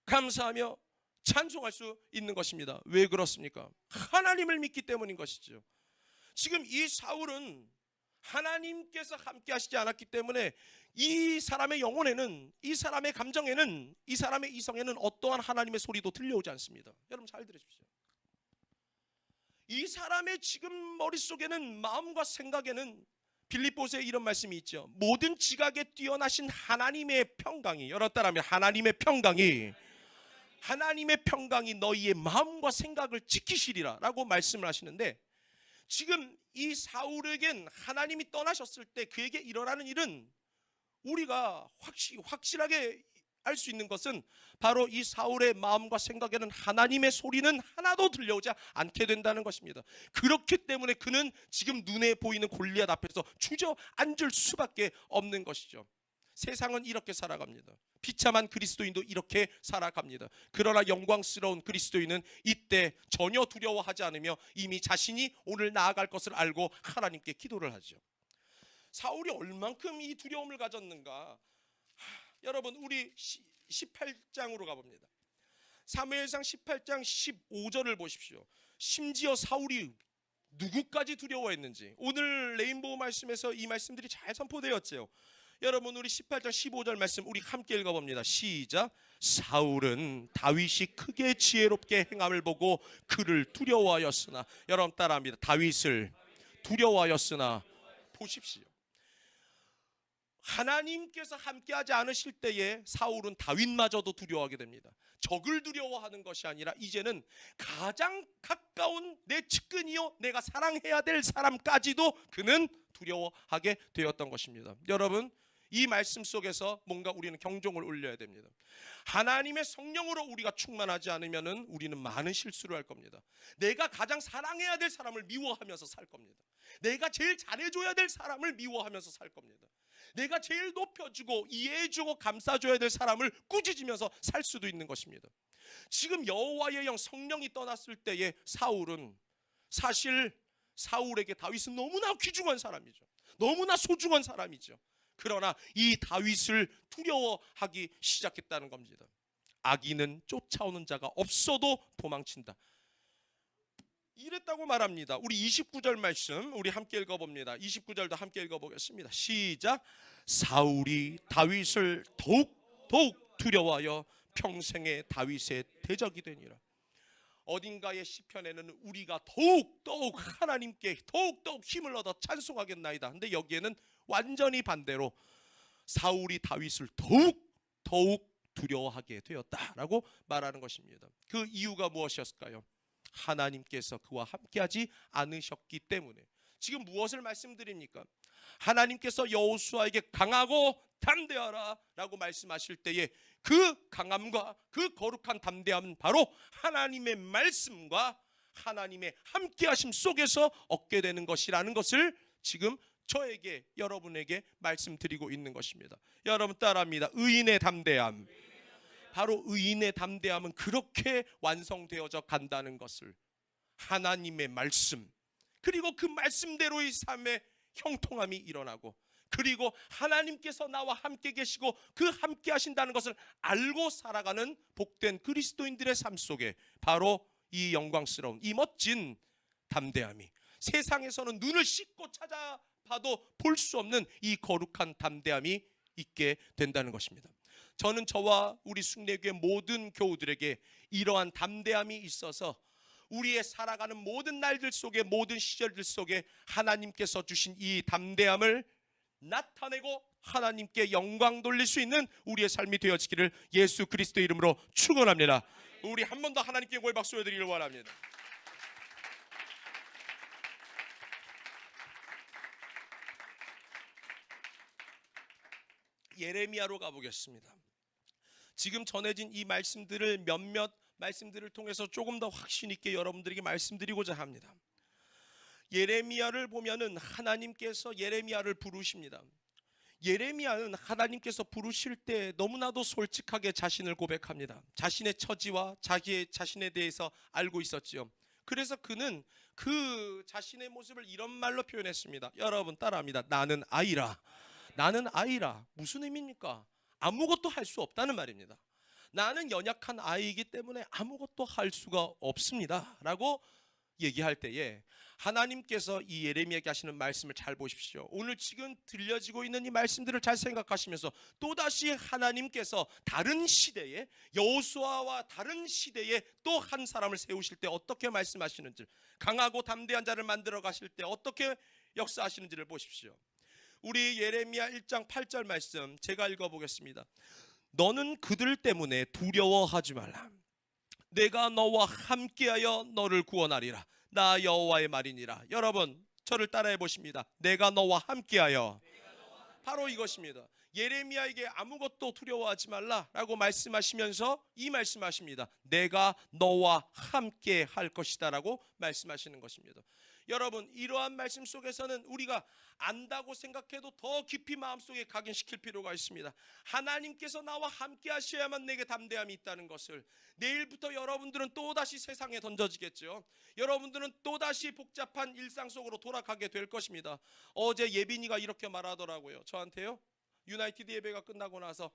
감사하며 찬송할 수 있는 것입니다. 왜 그렇습니까? 하나님을 믿기 때문인 것이죠. 지금 이 사울은 하나님께서 함께 하시지 않았기 때문에 이 사람의 영혼에는, 이 사람의 감정에는, 이 사람의 이성에는 어떠한 하나님의 소리도 들려오지 않습니다. 여러분 잘 들으십시오. 이 사람의 지금 머릿속에는, 마음과 생각에는 빌립보서에 이런 말씀이 있죠. 모든 지각에 뛰어나신 하나님의 평강이, 여러 따라하면 하나님의 평강이 너희의 마음과 생각을 지키시리라 라고 말씀을 하시는데, 지금 이 사울에겐 하나님이 떠나셨을 때 그에게 일어나는 일은 우리가 확실하게 알 수 있는 것은 바로 이 사울의 마음과 생각에는 하나님의 소리는 하나도 들려오지 않게 된다는 것입니다. 그렇기 때문에 그는 지금 눈에 보이는 골리앗 앞에서 주저앉을 수밖에 없는 것이죠. 세상은 이렇게 살아갑니다. 비참한 그리스도인도 이렇게 살아갑니다. 그러나 영광스러운 그리스도인은 이때 전혀 두려워하지 않으며 이미 자신이 오늘 나아갈 것을 알고 하나님께 기도를 하죠. 사울이 얼만큼 이 두려움을 가졌는가? 여러분, 우리 18장으로 가봅니다. 사무엘상 18장 15절을 보십시오. 심지어 사울이 누구까지 두려워했는지 오늘 레인보우 말씀에서 이 말씀들이 잘 선포되었지요. 여러분, 우리 18장 15절 말씀 우리 함께 읽어봅니다. 시작. 사울은 다윗이 크게 지혜롭게 행함을 보고 그를 두려워하였으나, 여러분 따라합니다. 다윗을 두려워하였으나. 보십시오. 하나님께서 함께하지 않으실 때에 사울은 다윗마저도 두려워하게 됩니다. 적을 두려워하는 것이 아니라 이제는 가장 가까운 내 측근이요 내가 사랑해야 될 사람까지도 그는 두려워하게 되었던 것입니다. 여러분, 이 말씀 속에서 뭔가 우리는 경종을 울려야 됩니다. 하나님의 성령으로 우리가 충만하지 않으면 우리는 많은 실수를 할 겁니다. 내가 가장 사랑해야 될 사람을 미워하면서 살 겁니다. 내가 제일 잘해줘야 될 사람을 미워하면서 살 겁니다. 내가 제일 높여주고 이해해주고 감싸줘야 될 사람을 꾸짖으면서 살 수도 있는 것입니다. 지금 여호와의 영 성령이 떠났을 때에 사울은, 사실 사울에게 다윗은 너무나 귀중한 사람이죠. 너무나 소중한 사람이죠. 그러나 이 다윗을 두려워하기 시작했다는 겁니다. 악인은 쫓아오는 자가 없어도 도망친다. 이랬다고 말합니다. 우리 29절 말씀 우리 함께 읽어봅니다. 29절도 함께 읽어보겠습니다. 시작. 사울이 다윗을 더욱 두려워하여 평생의 다윗의 대적이 되니라. 어딘가의 시편에는 우리가 더욱 하나님께 더욱 힘을 얻어 찬송하겠나이다. 근데 여기에는 완전히 반대로 사울이 다윗을 더욱 두려워하게 되었다라고 말하는 것입니다. 그 이유가 무엇이었을까요? 하나님께서 그와 함께하지 않으셨기 때문에. 지금 무엇을 말씀드립니까? 하나님께서 여호수아에게 강하고 담대하라 라고 말씀하실 때에 그 강함과 그 거룩한 담대함은 바로 하나님의 말씀과 하나님의 함께하심 속에서 얻게 되는 것이라는 것을 지금 저에게, 여러분에게 말씀드리고 있는 것입니다. 여러분 따라합니다. 의인의 담대함. 바로 의인의 담대함은 그렇게 완성되어져 간다는 것을, 하나님의 말씀, 그리고 그 말씀대로의 삶의 형통함이 일어나고, 그리고 하나님께서 나와 함께 계시고 그 함께 하신다는 것을 알고 살아가는 복된 그리스도인들의 삶 속에 바로 이 영광스러운, 이 멋진 담대함이, 세상에서는 눈을 씻고 찾아봐도 볼 수 없는 이 거룩한 담대함이 있게 된다는 것입니다. 저는 저와 우리 순례교회 모든 교우들에게 이러한 담대함이 있어서 우리의 살아가는 모든 날들 속에, 모든 시절들 속에 하나님께서 주신 이 담대함을 나타내고 하나님께 영광 돌릴 수 있는 우리의 삶이 되어지기를 예수 그리스도 이름으로 축원합니다. 우리 한 번 더 하나님께 영광의 박수 드리기를 원합니다. 예레미야로 가보겠습니다. 지금 전해진 이 말씀들을 몇몇 말씀들을 통해서 조금 더 확신 있게 여러분들에게 말씀드리고자 합니다. 예레미야를 보면은 하나님께서 예레미야를 부르십니다. 예레미야는 하나님께서 부르실 때 너무나도 솔직하게 자신을 고백합니다. 자신의 처지와 자신에 대해서 알고 있었지요. 그래서 그는 그 자신의 모습을 이런 말로 표현했습니다. 여러분 따라합니다. 나는 아이라. 나는 아이라. 무슨 의미입니까? 아무것도 할 수 없다는 말입니다. 나는 연약한 아이이기 때문에 아무것도 할 수가 없습니다 라고 얘기할 때에 하나님께서 이 예레미야에게 하시는 말씀을 잘 보십시오. 오늘 지금 들려지고 있는 이 말씀들을 잘 생각하시면서 또다시 하나님께서 다른 시대에, 여호수아와 다른 시대에 또 한 사람을 세우실 때 어떻게 말씀하시는지, 강하고 담대한 자를 만들어 가실 때 어떻게 역사하시는지를 보십시오. 우리 예레미야 1장 8절 말씀 제가 읽어보겠습니다. 너는 그들 때문에 두려워하지 말라. 내가 너와 함께하여 너를 구원하리라. 나 여호와의 말이니라. 여러분 저를 따라해 보십니다. 내가 너와 함께하여. 바로 이것입니다. 예레미야에게 아무것도 두려워하지 말라라고 말씀하시면서 이 말씀하십니다. 내가 너와 함께 할 것이다 라고 말씀하시는 것입니다. 여러분 이러한 말씀 속에서는 우리가 안다고 생각해도 더 깊이 마음속에 각인시킬 필요가 있습니다. 하나님께서 나와 함께 하셔야만 내게 담대함이 있다는 것을. 내일부터 여러분들은 또다시 세상에 던져지겠죠. 여러분들은 또다시 복잡한 일상 속으로 돌아가게 될 것입니다. 어제 예빈이가 이렇게 말하더라고요. 저한테요. 유나이티드 예배가 끝나고 나서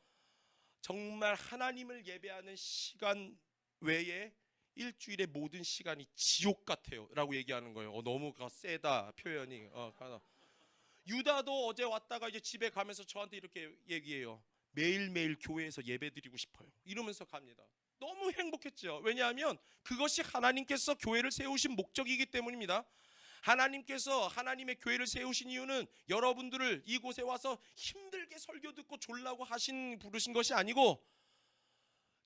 정말 하나님을 예배하는 시간 외에 일주일의 모든 시간이 지옥 같아요 라고 얘기하는 거예요. 너무 세다 표현이. 유다도 어제 왔다가 이제 집에 가면서 저한테 이렇게 얘기해요. 매일매일 교회에서 예배 드리고 싶어요 이러면서 갑니다. 너무 행복했죠. 왜냐하면 그것이 하나님께서 교회를 세우신 목적이기 때문입니다. 하나님께서 하나님의 교회를 세우신 이유는 여러분들을 이곳에 와서 힘들게 설교 듣고 졸라고 부르신 것이 아니고,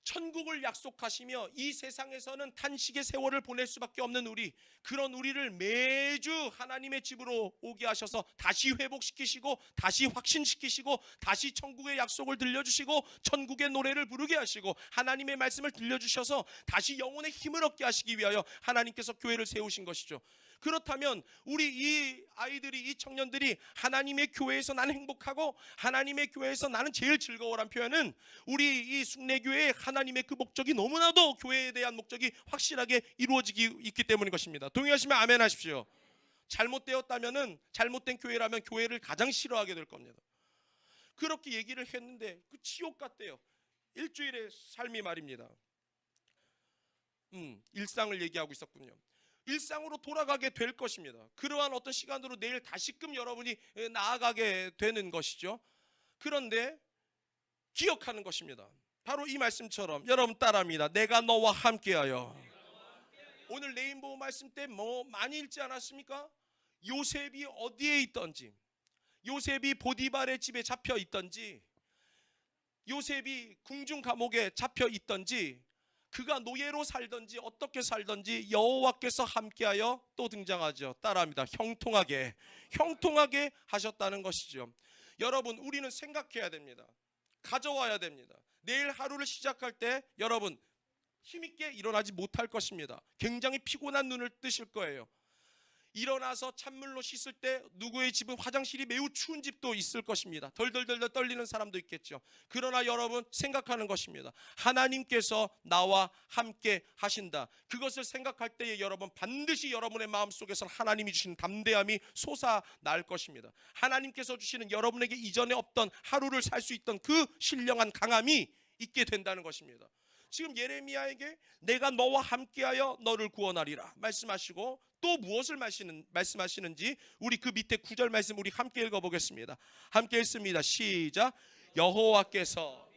천국을 약속하시며 이 세상에서는 탄식의 세월을 보낼 수밖에 없는 그런 우리를 매주 하나님의 집으로 오게 하셔서 다시 회복시키시고 다시 확신시키시고 다시 천국의 약속을 들려주시고 천국의 노래를 부르게 하시고 하나님의 말씀을 들려주셔서 다시 영혼의 힘을 얻게 하시기 위하여 하나님께서 교회를 세우신 것이죠. 그렇다면 우리 이 아이들이, 이 청년들이 하나님의 교회에서 나는 행복하고 하나님의 교회에서 나는 제일 즐거워란 표현은 우리 이 순례교회의 하나님의 그 목적이 너무나도 교회에 대한 목적이 확실하게 이루어지기 있기 때문인 것입니다. 동의하시면 아멘 하십시오. 잘못되었다면은, 잘못된 교회라면 교회를 가장 싫어하게 될 겁니다. 그렇게 얘기를 했는데 그 지옥 같대요. 일주일의 삶이 말입니다. 일상을 얘기하고 있었군요. 일상으로 돌아가게 될 것입니다. 그러한 어떤 시간으로 내일 다시금 여러분이 나아가게 되는 것이죠. 그런데 기억하는 것입니다. 바로 이 말씀처럼 여러분 따라합니다. 내가 너와 함께하여. 오늘 레인보우 말씀 때 많이 읽지 않았습니까? 요셉이 어디에 있던지, 요셉이 보디발의 집에 잡혀 있던지, 요셉이 궁중 감옥에 잡혀 있던지, 그가 노예로 살던지 어떻게 살던지 여호와께서 함께하여 또 등장하죠. 따라합니다. 형통하게 하셨다는 것이죠. 여러분, 우리는 생각해야 됩니다. 가져와야 됩니다. 내일 하루를 시작할 때 여러분 힘있게 일어나지 못할 것입니다. 굉장히 피곤한 눈을 뜨실 거예요. 일어나서 찬물로 씻을 때 누구의 집은 화장실이 매우 추운 집도 있을 것입니다. 덜덜덜 떨리는 사람도 있겠죠. 그러나 여러분 생각하는 것입니다. 하나님께서 나와 함께 하신다. 그것을 생각할 때에 여러분 반드시 여러분의 마음속에서 하나님이 주시는 담대함이 솟아날 것입니다. 하나님께서 주시는 여러분에게 이전에 없던 하루를 살 수 있던 그 신령한 강함이 있게 된다는 것입니다. 지금 예레미야에게 내가 너와 함께하여 너를 구원하리라 말씀하시고 또 무엇을 말씀하시는지 우리 그 밑에 9절 말씀 우리 함께 읽어보겠습니다. 함께 읽습니다. 시작. 여호와께서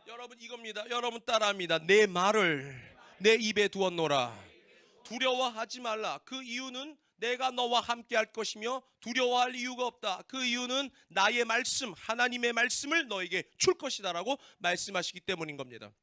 여러분 이겁니다. 여러분 따라합니다. 내 말을 내 입에 두었노라. 두려워하지 말라. 그 이유는 내가 너와 함께 할 것이며 두려워할 이유가 없다. 그 이유는 나의 말씀, 하나님의 말씀을 너에게 줄 것이다라고 말씀하시기 때문인 겁니다.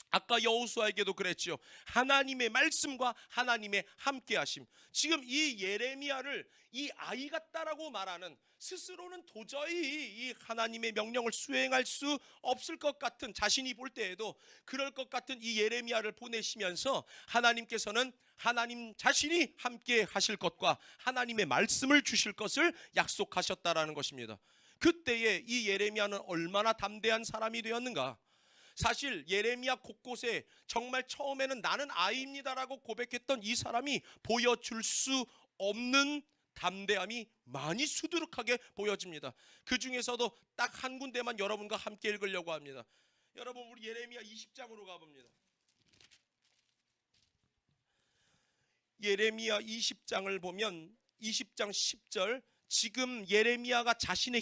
아까 여호수아에게도 그랬죠. 하나님의 말씀과 하나님의 함께하심. 지금 이 예레미야를 이 아이 같다라고 말하는, 스스로는 도저히 이 하나님의 명령을 수행할 수 없을 것 같은, 자신이 볼 때에도 그럴 것 같은 이 예레미야를 보내시면서 하나님께서는 하나님 자신이 함께 하실 것과 하나님의 말씀을 주실 것을 약속하셨다라는 것입니다. 그때에 이 예레미야는 얼마나 담대한 사람이 되었는가. 사실 예레미야 곳곳에 정말 처음에는 나는 아이입니다라고 고백했던 이 사람이 보여줄 수 없는 담대함이 많이 수두룩하게 보여집니다. 그 중에서도 딱 한 군데만 여러분과 함께 읽으려고 합니다. 여러분 우리 예레미야 20장으로 가봅니다. 예레미야 20장을 보면 20장 10절, 지금 예레미야가 자신의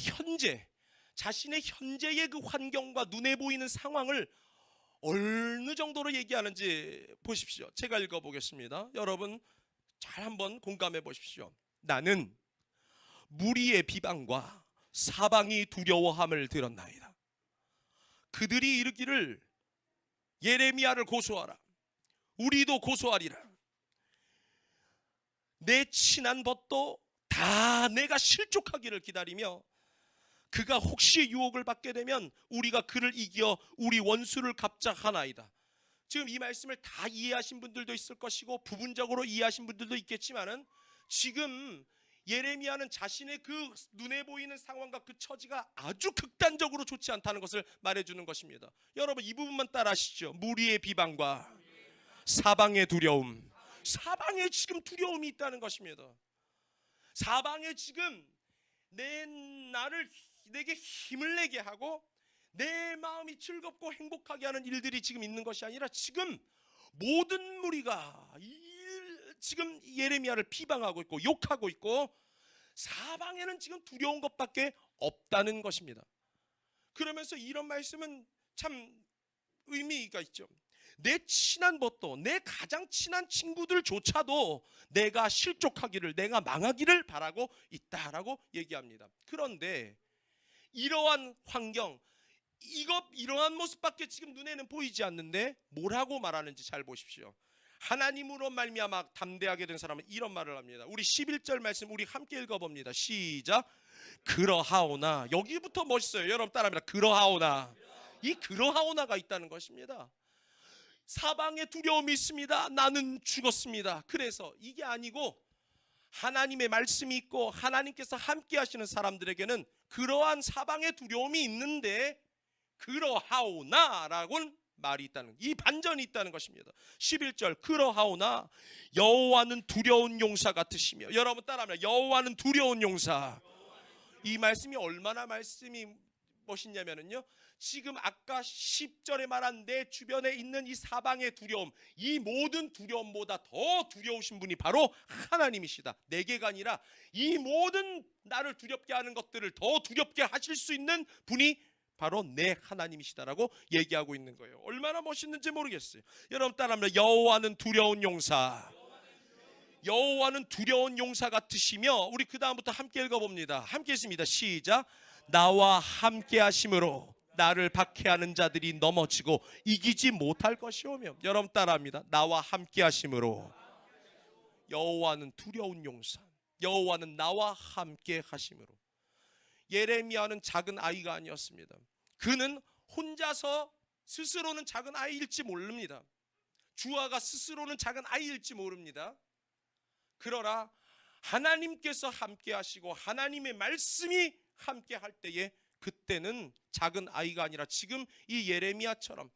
현재의 그 환경과 눈에 보이는 상황을 어느 정도로 얘기하는지 보십시오. 제가 읽어보겠습니다. 여러분 잘 한번 공감해 보십시오. 나는 무리의 비방과 사방이 두려워함을 들었나이다. 그들이 이르기를 예레미야를 고소하라. 우리도 고소하리라. 내 친한 벗도 다 내가 실족하기를 기다리며 그가 혹시 유혹을 받게 되면 우리가 그를 이겨 우리 원수를 갚자하나이다. 지금 이 말씀을 다 이해하신 분들도 있을 것이고 부분적으로 이해하신 분들도 있겠지만은 지금 예레미야는 자신의 그 눈에 보이는 상황과 그 처지가 아주 극단적으로 좋지 않다는 것을 말해주는 것입니다. 여러분 이 부분만 따라 하시죠. 무리의 비방과 사방의 두려움. 사방에 지금 두려움이 있다는 것입니다. 사방에 지금 내게 힘을 내게 하고 내 마음이 즐겁고 행복하게 하는 일들이 지금 있는 것이 아니라 지금 모든 무리가 지금 예레미야를 비방하고 있고 욕하고 있고 사방에는 지금 두려운 것밖에 없다는 것입니다. 그러면서 이런 말씀은 참 의미가 있죠. 내 친한 벗도, 내 가장 친한 친구들조차도 내가 실족하기를, 내가 망하기를 바라고 있다라고 얘기합니다. 그런데 이러한 환경, 이러한 모습밖에 지금 눈에는 보이지 않는데 뭐라고 말하는지 잘 보십시오. 하나님으로 말미암아 담대하게 된 사람은 이런 말을 합니다. 우리 11절 말씀 우리 함께 읽어봅니다. 시작. 그러하오나, 여기부터 멋있어요. 여러분 따라합니다. 그러하오나. 이 그러하오나가 있다는 것입니다. 사방에 두려움이 있습니다. 나는 죽었습니다. 그래서 이게 아니고 하나님의 말씀이 있고 하나님께서 함께 하시는 사람들에게는 그러한 사방에 두려움이 있는데 그러하오나 라고는 말이 있다는, 이 반전이 있다는 것입니다. 11절 그러하오나 여호와는 두려운 용사 같으시며, 여러분 따라합니다. 여호와는 두려운 용사. 이 말씀이 얼마나 말씀이 멋있냐면요, 지금 아까 10절에 말한 내 주변에 있는 이 사방의 두려움, 이 모든 두려움보다 더 두려우신 분이 바로 하나님이시다. 내게가 아니라 이 모든 나를 두렵게 하는 것들을 더 두렵게 하실 수 있는 분이 바로 내 하나님이시다라고 얘기하고 있는 거예요. 얼마나 멋있는지 모르겠어요. 여러분 따라합니다. 여호와는 두려운 용사. 여호와는 두려운 용사 같으시며, 우리 그 다음부터 함께 읽어봅니다. 함께 읽습니다. 시작. 나와 함께 하심으로 나를 박해하는 자들이 넘어지고 이기지 못할 것이오며. 여러분 따라합니다. 나와 함께 하심으로. 여호와는 두려운 용사. 여호와는 나와 함께 하심으로. 예레미야는 작은 아이가 아니었습니다. 그는 혼자서 스스로는 작은 아이일지 모릅니다. 주아가 스스로는 작은 아이일지 모릅니다. 그러나 하나님께서 함께 하시고 하나님의 말씀이 함께 할 때에 그때는 작은 아이가 아니라 지금 이 예레미야처럼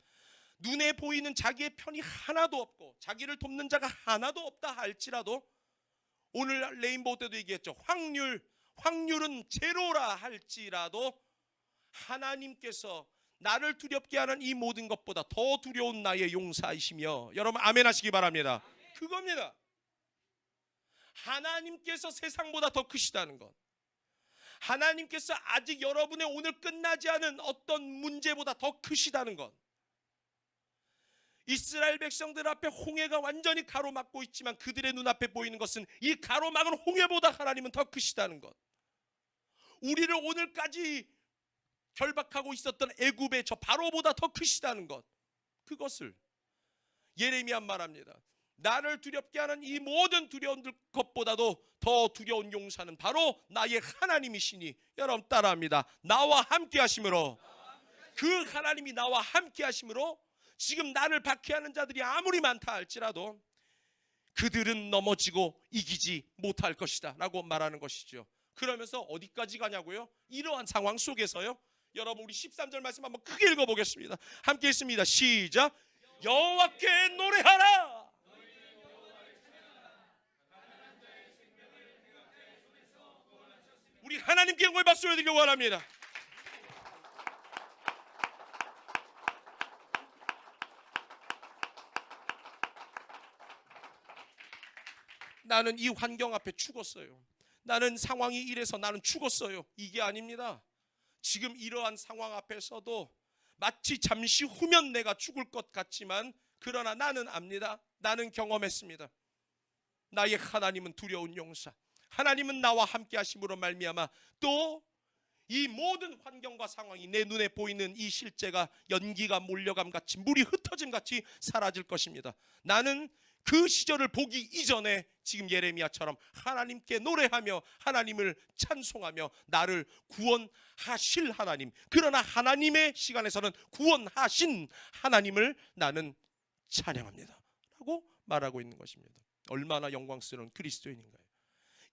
눈에 보이는 자기의 편이 하나도 없고 자기를 돕는 자가 하나도 없다 할지라도, 오늘 레인보우 때도 얘기했죠. 확률은 제로라 할지라도 하나님께서 나를 두렵게 하는 이 모든 것보다 더 두려운 나의 용사이시며, 여러분 아멘 하시기 바랍니다. 그겁니다. 하나님께서 세상보다 더 크시다는 것, 하나님께서 아직 여러분의 오늘 끝나지 않은 어떤 문제보다 더 크시다는 것. 이스라엘 백성들 앞에 홍해가 완전히 가로막고 있지만 그들의 눈앞에 보이는 것은 이 가로막은 홍해보다 하나님은 더 크시다는 것. 우리를 오늘까지 결박하고 있었던 애굽의 저 바로보다 더 크시다는 것, 그것을 예레미야 말합니다. 나를 두렵게 하는 이 모든 두려운 것보다도 더 두려운 용사는 바로 나의 하나님이시니, 여러분 따라합니다. 나와 함께 하심으로. 그 하나님이 나와 함께 하심으로 지금 나를 박해하는 자들이 아무리 많다 할지라도 그들은 넘어지고 이기지 못할 것이다 라고 말하는 것이죠. 그러면서 어디까지 가냐고요? 이러한 상황 속에서요, 여러분 우리 13절 말씀 한번 크게 읽어보겠습니다. 함께 읽습니다. 시작. 여호와께 노래하라. 우리 하나님께 영광의 박수를 드리기 원합니다. 나는 이 환경 앞에 죽었어요. 나는 상황이 이래서 나는 죽었어요. 이게 아닙니다. 지금 이러한 상황 앞에서도 마치 잠시 후면 내가 죽을 것 같지만, 그러나 나는 압니다. 나는 경험했습니다. 나의 하나님은 두려운 용사. 하나님은 나와 함께 하심으로 말미암아 또 이 모든 환경과 상황이 내 눈에 보이는 이 실제가 연기가 몰려감 같이, 물이 흩어짐 같이 사라질 것입니다. 나는 그 시절을 보기 이전에 지금 예레미야처럼 하나님께 노래하며 하나님을 찬송하며 나를 구원하실 하나님, 그러나 하나님의 시간에서는 구원하신 하나님을 나는 찬양합니다 라고 말하고 있는 것입니다. 얼마나 영광스러운 그리스도인인가요?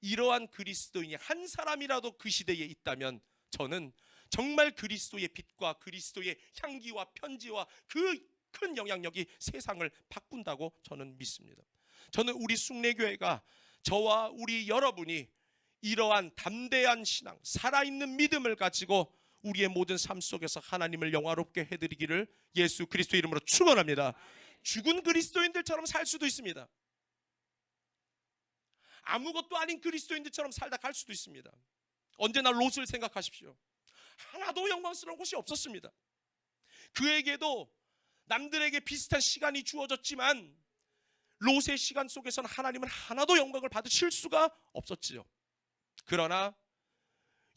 이러한 그리스도인이 한 사람이라도 그 시대에 있다면 저는 정말 그리스도의 빛과 그리스도의 향기와 편지와 그 큰 영향력이 세상을 바꾼다고 저는 믿습니다. 저는 우리 숭례교회가, 저와 우리 여러분이 이러한 담대한 신앙, 살아있는 믿음을 가지고 우리의 모든 삶 속에서 하나님을 영화롭게 해드리기를 예수 그리스도 이름으로 축원합니다. 죽은 그리스도인들처럼 살 수도 있습니다. 아무것도 아닌 그리스도인들처럼 살다 갈 수도 있습니다. 언제나 롯을 생각하십시오. 하나도 영광스러운 곳이 없었습니다. 그에게도 남들에게 비슷한 시간이 주어졌지만 롯의 시간 속에서는 하나님은 하나도 영광을 받으실 수가 없었지요. 그러나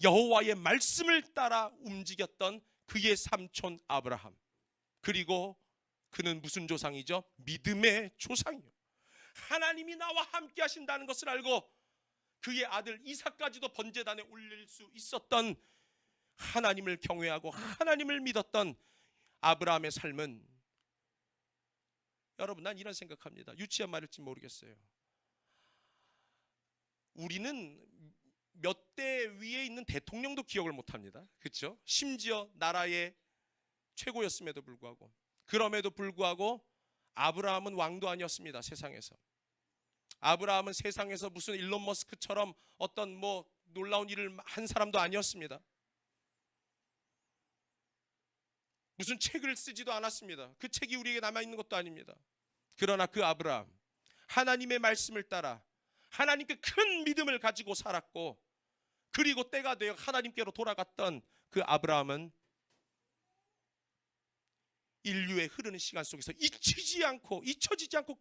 여호와의 말씀을 따라 움직였던 그의 삼촌 아브라함, 그리고 그는 무슨 조상이죠? 믿음의 조상이요. 하나님이 나와 함께 하신다는 것을 알고 그의 아들 이삭까지도 번제단에 올릴 수 있었던, 하나님을 경외하고 하나님을 믿었던 아브라함의 삶은, 여러분, 난 이런 생각합니다. 유치한 말일지 모르겠어요. 우리는 몇 대 위에 있는 대통령도 기억을 못합니다. 그렇죠? 심지어 나라의 최고였음에도 불구하고. 그럼에도 불구하고 아브라함은 왕도 아니었습니다. 세상에서. 아브라함은 세상에서 무슨 일론 머스크처럼 어떤 놀라운 일을 한 사람도 아니었습니다. 무슨 책을 쓰지도 않았습니다. 그 책이 우리에게 남아있는 것도 아닙니다. 그러나 그 아브라함, 하나님의 말씀을 따라 하나님께 큰 믿음을 가지고 살았고, 그리고 때가 되어 하나님께로 돌아갔던 그 아브라함은 인류의 흐르는 시간 속에서 잊혀지지 않고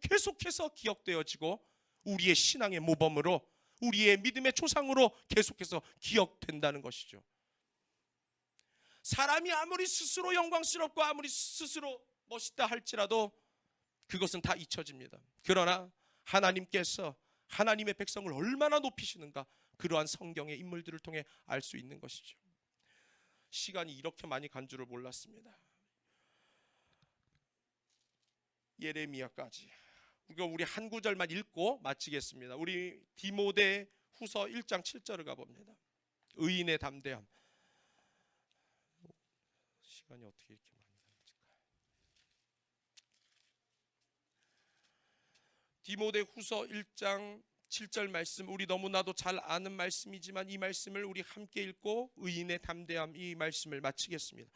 계속해서 기억되어지고 우리의 신앙의 모범으로, 우리의 믿음의 조상으로 계속해서 기억된다는 것이죠. 사람이 아무리 스스로 영광스럽고 아무리 스스로 멋있다 할지라도 그것은 다 잊혀집니다. 그러나 하나님께서 하나님의 백성을 얼마나 높이시는가, 그러한 성경의 인물들을 통해 알 수 있는 것이죠. 시간이 이렇게 많이 간 줄을 몰랐습니다. 예레미야까지. 우리 한 구절만 읽고 마치겠습니다. 우리 디모데 후서 1장 7절을 가봅니다. 의인의 담대함. 시간이 어떻게 이렇게 많이 가는지까. 디모데 후서 1장 7절 말씀, 우리 너무나도 잘 아는 말씀이지만 이 말씀을 우리 함께 읽고 의인의 담대함, 이 말씀을 마치겠습니다.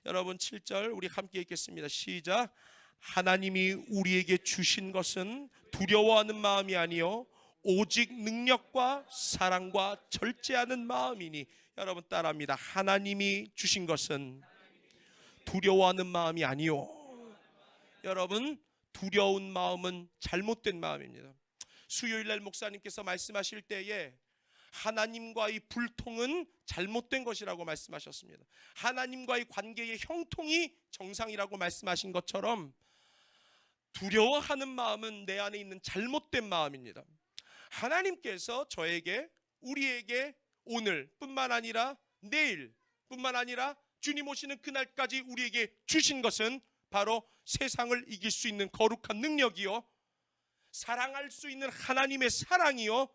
여러분 7절 우리 함께 읽겠습니다. 시작. 하나님이 우리에게 주신 것은 두려워하는 마음이 아니요 오직 능력과 사랑과 절제하는 마음이니. 여러분 따라합니다. 하나님이 주신 것은 두려워하는 마음이 아니요. 여러분, 두려운 마음은 잘못된 마음입니다. 수요일날 목사님께서 말씀하실 때에 하나님과의 불통은 잘못된 것이라고 말씀하셨습니다. 하나님과의 관계의 형통이 정상이라고 말씀하신 것처럼 두려워하는 마음은 내 안에 있는 잘못된 마음입니다. 하나님께서 저에게, 우리에게 오늘 뿐만 아니라 내일 뿐만 아니라 주님 오시는 그날까지 우리에게 주신 것은 바로 세상을 이길 수 있는 거룩한 능력이요, 사랑할 수 있는 하나님의 사랑이요,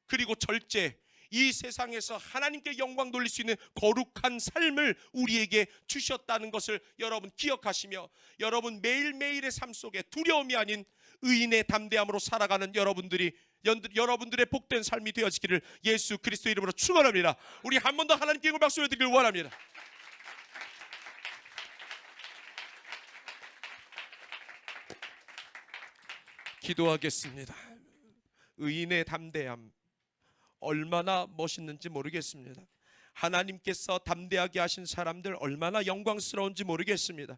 그리고 절제, 이 세상에서 하나님께 영광 돌릴 수 있는 거룩한 삶을 우리에게 주셨다는 것을 여러분 기억하시며, 여러분 매일매일의 삶 속에 두려움이 아닌 의인의 담대함으로 살아가는 여러분들의 복된 삶이 되어지기를 예수 그리스도 이름으로 축원합니다. 우리 한 번 더 하나님께 박수 드리길 원합니다. 기도하겠습니다. 의인의 담대함, 얼마나 멋있는지 모르겠습니다. 하나님께서 담대하게 하신 사람들 얼마나 영광스러운지 모르겠습니다.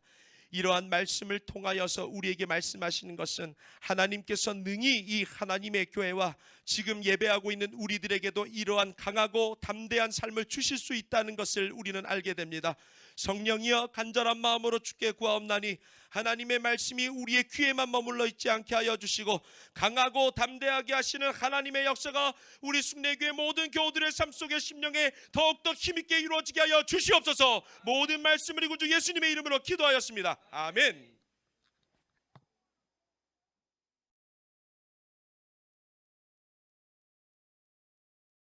이러한 말씀을 통하여서 우리에게 말씀하시는 것은 하나님께서 능히 이 하나님의 교회와 지금 예배하고 있는 우리들에게도 이러한 강하고 담대한 삶을 주실 수 있다는 것을 우리는 알게 됩니다. 성령이여 간절한 마음으로 주께 구하옵나니 하나님의 말씀이 우리의 귀에만 머물러 있지 않게 하여 주시고 강하고 담대하게 하시는 하나님의 역사가 우리 순례교회 모든 교우들의 삶 속에 심령에 더욱더 힘있게 이루어지게 하여 주시옵소서. 모든 말씀을 이고 주 예수님의 이름으로 기도하였습니다. 아멘.